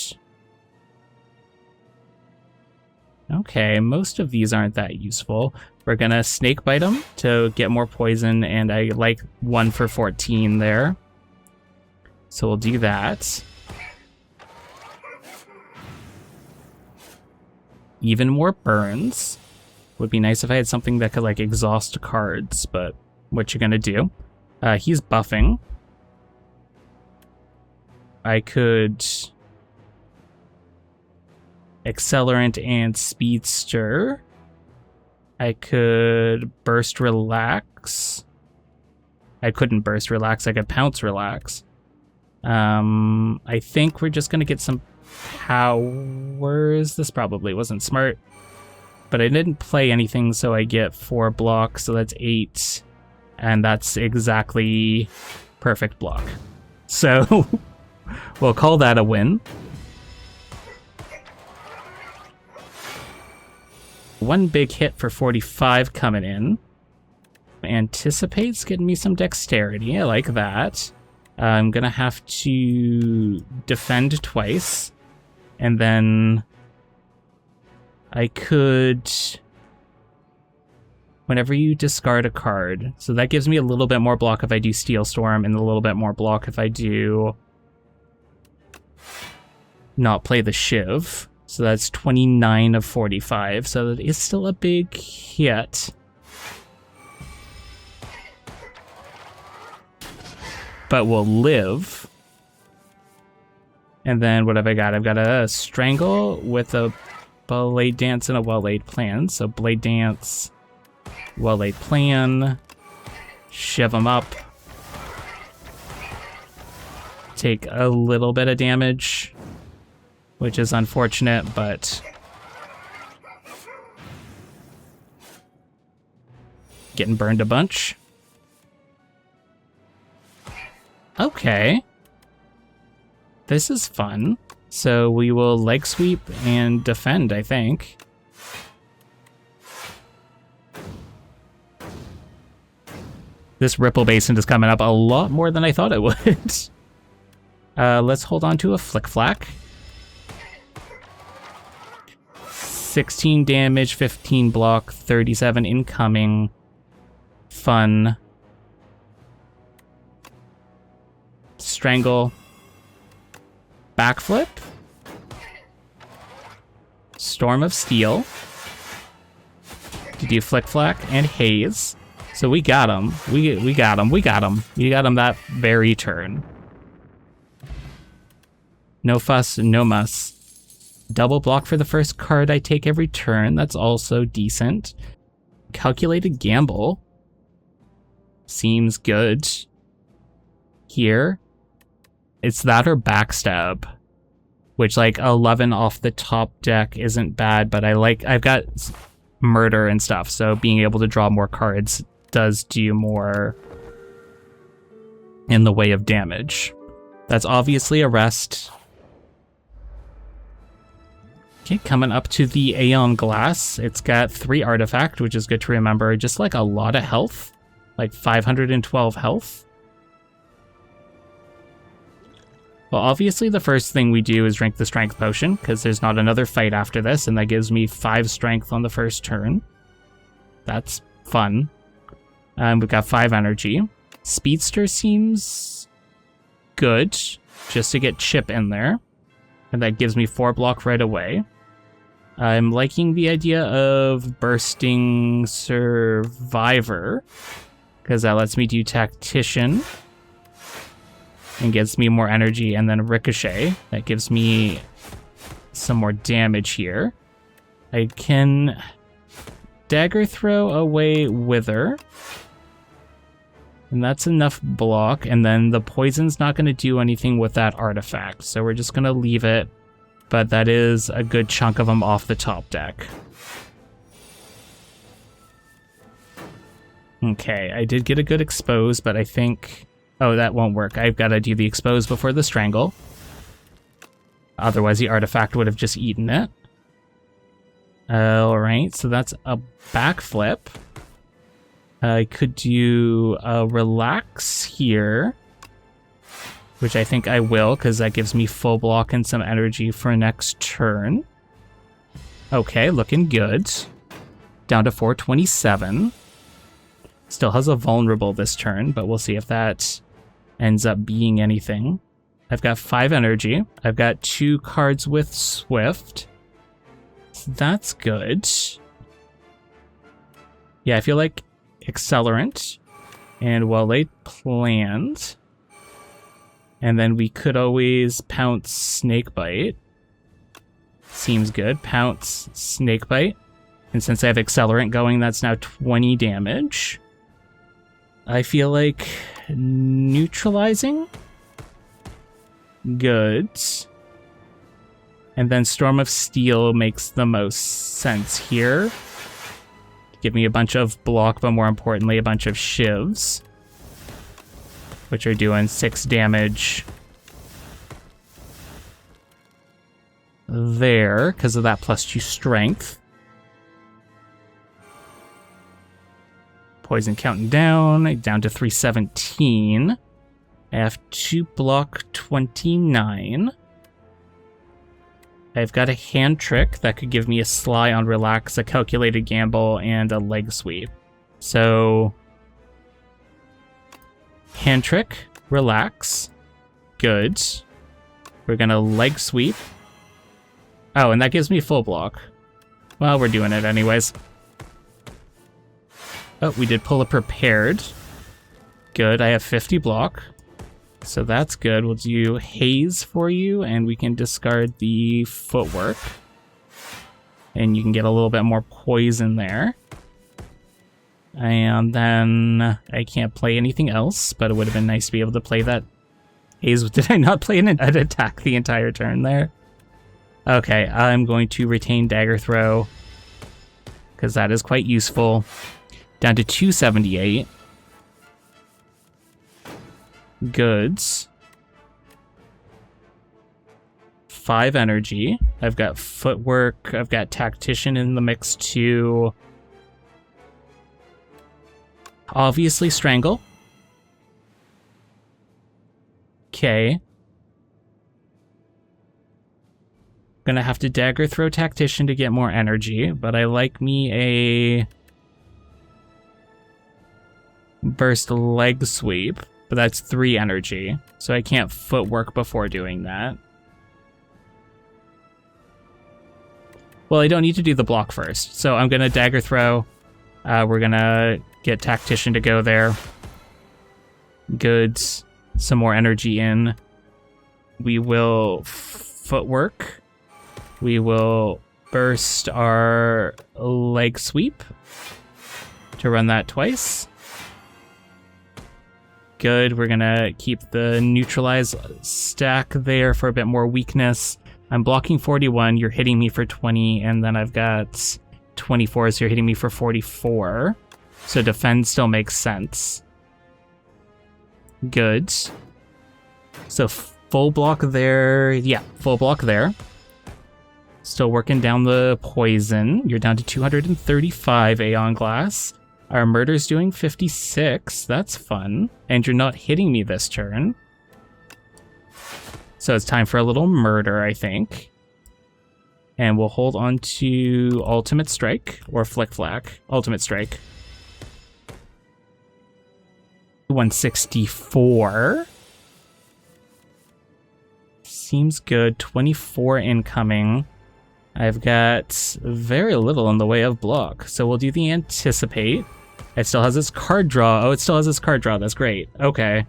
Speaker 1: Okay, most of these aren't that useful. We're gonna snake bite them to get more poison, and I like 1 for 14 there. So we'll do that. Even more burns. Would be nice if I had something that could like exhaust cards, but what you gonna do? He's buffing. I could accelerant and speedster. I could burst relax. I couldn't burst relax, I could pounce relax. I think we're just gonna get some powers. This probably wasn't smart, but I didn't play anything, so I get 4 blocks, so that's 8, and that's exactly perfect block. So we'll call that a win. 1 big hit for 45 coming in. Anticipates getting me some dexterity. I like that. I'm gonna have to defend twice. And then I could, whenever you discard a card, so that gives me a little bit more block if I do Steel Storm, and a little bit more block if I do not play the Shiv. So that's 29 of 45, so that is still a big hit. But we'll live. And then what have I got? I've got a Strangle with a Blade Dance and a Well-Laid Plan. So Blade Dance, Well-Laid Plan, Shiv him up. Take a little bit of damage, which is unfortunate, but getting burned a bunch. Okay. This is fun. So we will leg sweep and defend, I think. This Ripple Basin is coming up a lot more than I thought it would. Let's hold on to a Flick Flack. 16 damage, 15 block, 37 incoming. Fun. Strangle. Backflip. Storm of Steel. To do Flick Flack and Haze. So we got him. We got him. We got him. We got him that very turn. No fuss, no muss. Double block for the first card I take every turn. That's also decent. Calculated Gamble. Seems good. Here. It's that or Backstab. Which, like, 11 off the top deck isn't bad, but I've got murder and stuff. So being able to draw more cards does do more in the way of damage. That's obviously a rest. Okay, coming up to the Aeon Glass. It's got 3 artifact, which is good to remember. Just like a lot of health, like 512 health. Well, obviously the first thing we do is drink the strength potion, because there's not another fight after this, and that gives me 5 strength on the first turn. That's fun. We've got 5 energy. Speedster seems good, just to get Chip in there. And that gives me 4 block right away. I'm liking the idea of Bursting Survivor, because that lets me do Tactician and gets me more energy, and then Ricochet. That gives me some more damage here. I can Dagger Throw away Wither, and that's enough block, and then the poison's not going to do anything with that artifact, so we're just going to leave it, but that is a good chunk of them off the top deck. Okay, I did get a good expose, but I think... Oh, that won't work. I've got to do the expose before the strangle. Otherwise, the artifact would have just eaten it. Alright, so that's a backflip. I could do a relax here, which I think I will, because that gives me full block and some energy for next turn. Okay, looking good. Down to 427. Still has a vulnerable this turn, but we'll see if that ends up being anything. I've got 5 energy. I've got 2 cards with Swift. So that's good. Yeah, I feel like Accelerant and well-laid planned. And then we could always pounce Snakebite. Seems good. Pounce Snakebite. And since I have Accelerant going, that's now 20 damage. I feel like neutralizing. Good. And then Storm of Steel makes the most sense here. Give me a bunch of block, but more importantly, a bunch of shivs, which are doing 6 damage there because of that +2 strength. Poison counting down to 317. I have 2 block 29. I've got a hand trick that could give me a Sly on Relax, a Calculated Gamble, and a Leg Sweep. So, hand trick, Relax, good. We're gonna Leg Sweep. Oh, and that gives me full block. Well, we're doing it anyways. Oh, we did pull a Prepared. Good, I have 50 block. So that's good. We'll do Haze for you, and we can discard the Footwork. And you can get a little bit more poison there. And then I can't play anything else, but it would have been nice to be able to play that Haze. Did I not play an attack the entire turn there? Okay, I'm going to retain Dagger Throw, because that is quite useful. Down to 278. Goods. 5 energy. I've got Footwork. I've got Tactician in the mix too. Obviously Strangle. Okay. Gonna have to Dagger Throw Tactician to get more energy, but I like me a Burst Leg Sweep, but that's 3 energy, so I can't Footwork before doing that. Well, I don't need to do the block first, so I'm gonna Dagger Throw. We're gonna get Tactician to go there. Good. Some more energy in. We will Footwork. We will burst our Leg Sweep to run that twice. Good, we're gonna keep the neutralize stack there for a bit more weakness. I'm blocking 41, you're hitting me for 20, and then I've got 24, so you're hitting me for 44. So defend still makes sense. Good. So full block there. Yeah, full block there. Still working down the poison. You're down to 235 Aeon Glass. Our murder's doing 56. That's fun. And you're not hitting me this turn. So it's time for a little murder, I think. And we'll hold on to Ultimate Strike or Flick Flack. Ultimate Strike. 164. Seems good. 24 incoming. I've got very little in the way of block. So we'll do the Anticipate. It still has its card draw. Oh, it still has its card draw. That's great. Okay.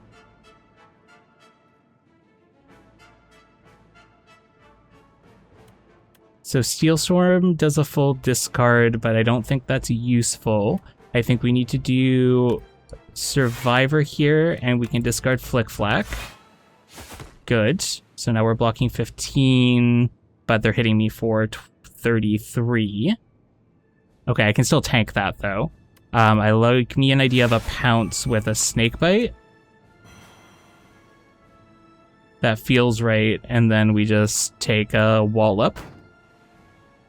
Speaker 1: So Steel Storm does a full discard, but I don't think that's useful. I think we need to do Survivor here, and we can discard Flick Flack. Good. So now we're blocking 15, but they're hitting me for 33. Okay, I can still tank that, though. I like me an idea of a Pounce with a Snakebite. That feels right, and then we just take a Wallop.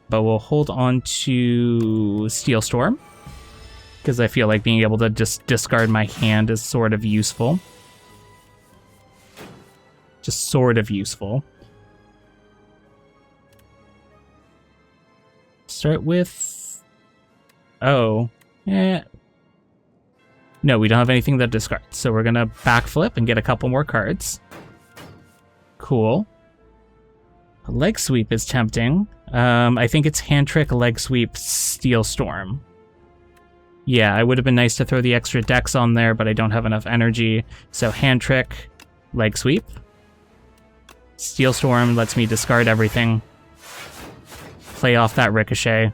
Speaker 1: But we'll hold on to Steel Storm, because I feel like being able to just discard my hand is sort of useful. Just sort of useful. Start with... Oh. No, we don't have anything that discards, so we're gonna backflip and get a couple more cards. Cool. Leg Sweep is tempting. I think it's Hand Trick, Leg Sweep, Steel Storm. Yeah, it would have been nice to throw the extra decks on there, but I don't have enough energy. So Hand Trick, Leg Sweep. Steel Storm lets me discard everything. Play off that Ricochet.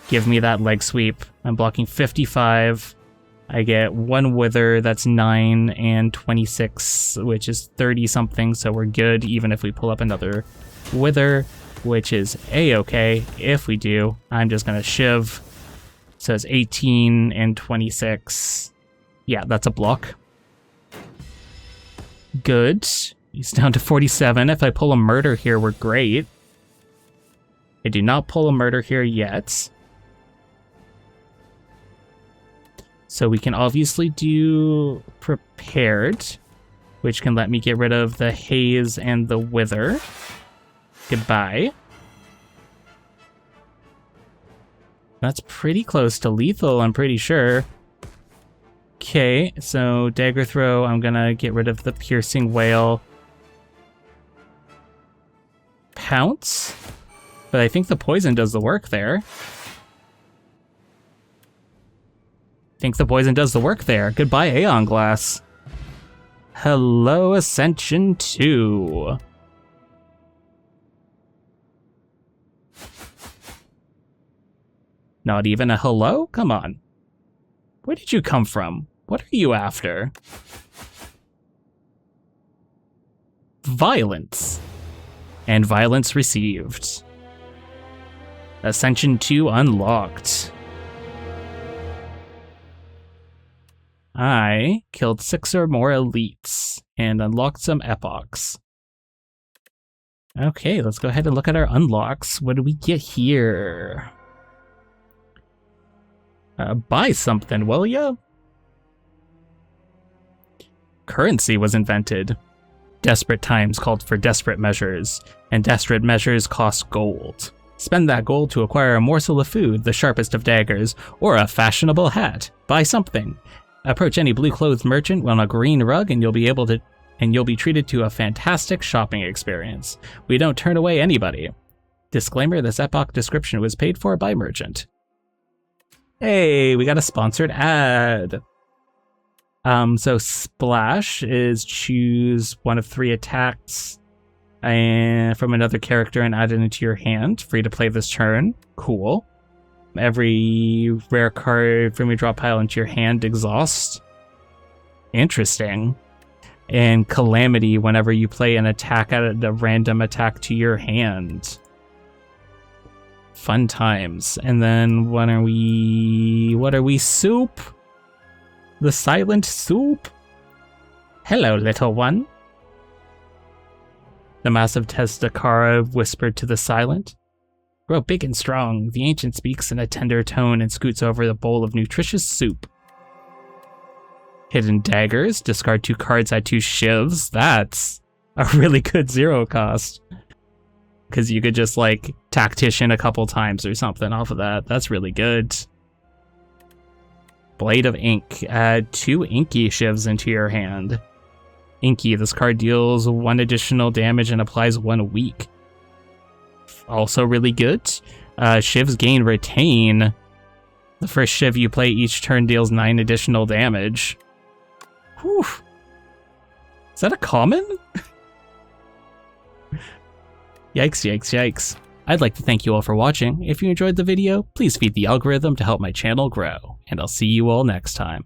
Speaker 1: Give me that Leg Sweep. I'm blocking 55. I get one Wither, that's 9, and 26, which is 30-something, so we're good, even if we pull up another Wither, which is A-okay. If we do, I'm just going to Shiv. So it's 18 and 26. Yeah, that's a block. Good. He's down to 47. If I pull a murder here, we're great. I do not pull a murder here yet. So we can obviously do Prepared, which can let me get rid of the Haze and the Wither. Goodbye. That's pretty close to lethal, I'm pretty sure. Okay, so Dagger Throw, I'm gonna get rid of the Piercing Wail. Pounce? But I think the poison does the work there. Goodbye, Aeon Glass. Hello, Ascension 2. Not even a hello? Come on. Where did you come from? What are you after? Violence. And violence received. Ascension 2 unlocked. I killed 6 or more elites and unlocked some epochs. Okay, let's go ahead and look at our unlocks. What do we get here? Buy something, will ya? Currency was invented. Desperate times called for desperate measures, and desperate measures cost gold. Spend that gold to acquire a morsel of food, the sharpest of daggers, or a fashionable hat. Buy something. Approach any blue-clothed merchant on a green rug, and you'll be treated to a fantastic shopping experience. We don't turn away anybody. Disclaimer: this epoch description was paid for by merchant. Hey, we got a sponsored ad. So Splash is choose one of 3 attacks from another character and add it into your hand. Free to play this turn. Cool. Every rare card from your draw pile into your hand, exhaust. Interesting. And Calamity whenever you play an attack, add a random attack to your hand. Fun times. And then what are we? Soup? The silent soup? Hello, little one. The massive Testaccara whispered to the silent. Grow big and strong, the ancient speaks in a tender tone and scoots over the bowl of nutritious soup. Hidden daggers, discard 2 cards, add 2 shivs. That's a really good 0 cost. Because you could just, like, tactician a couple times or something off of that. That's really good. Blade of Ink. Add 2 inky shivs into your hand. Inky, this card deals 1 additional damage and applies 1 weak. Also really good. Shivs gain retain. The first shiv you play each turn deals 9 additional damage. Whew. Is that a common? Yikes, yikes, yikes. I'd like to thank you all for watching. If you enjoyed the video, please feed the algorithm to help my channel grow. And I'll see you all next time.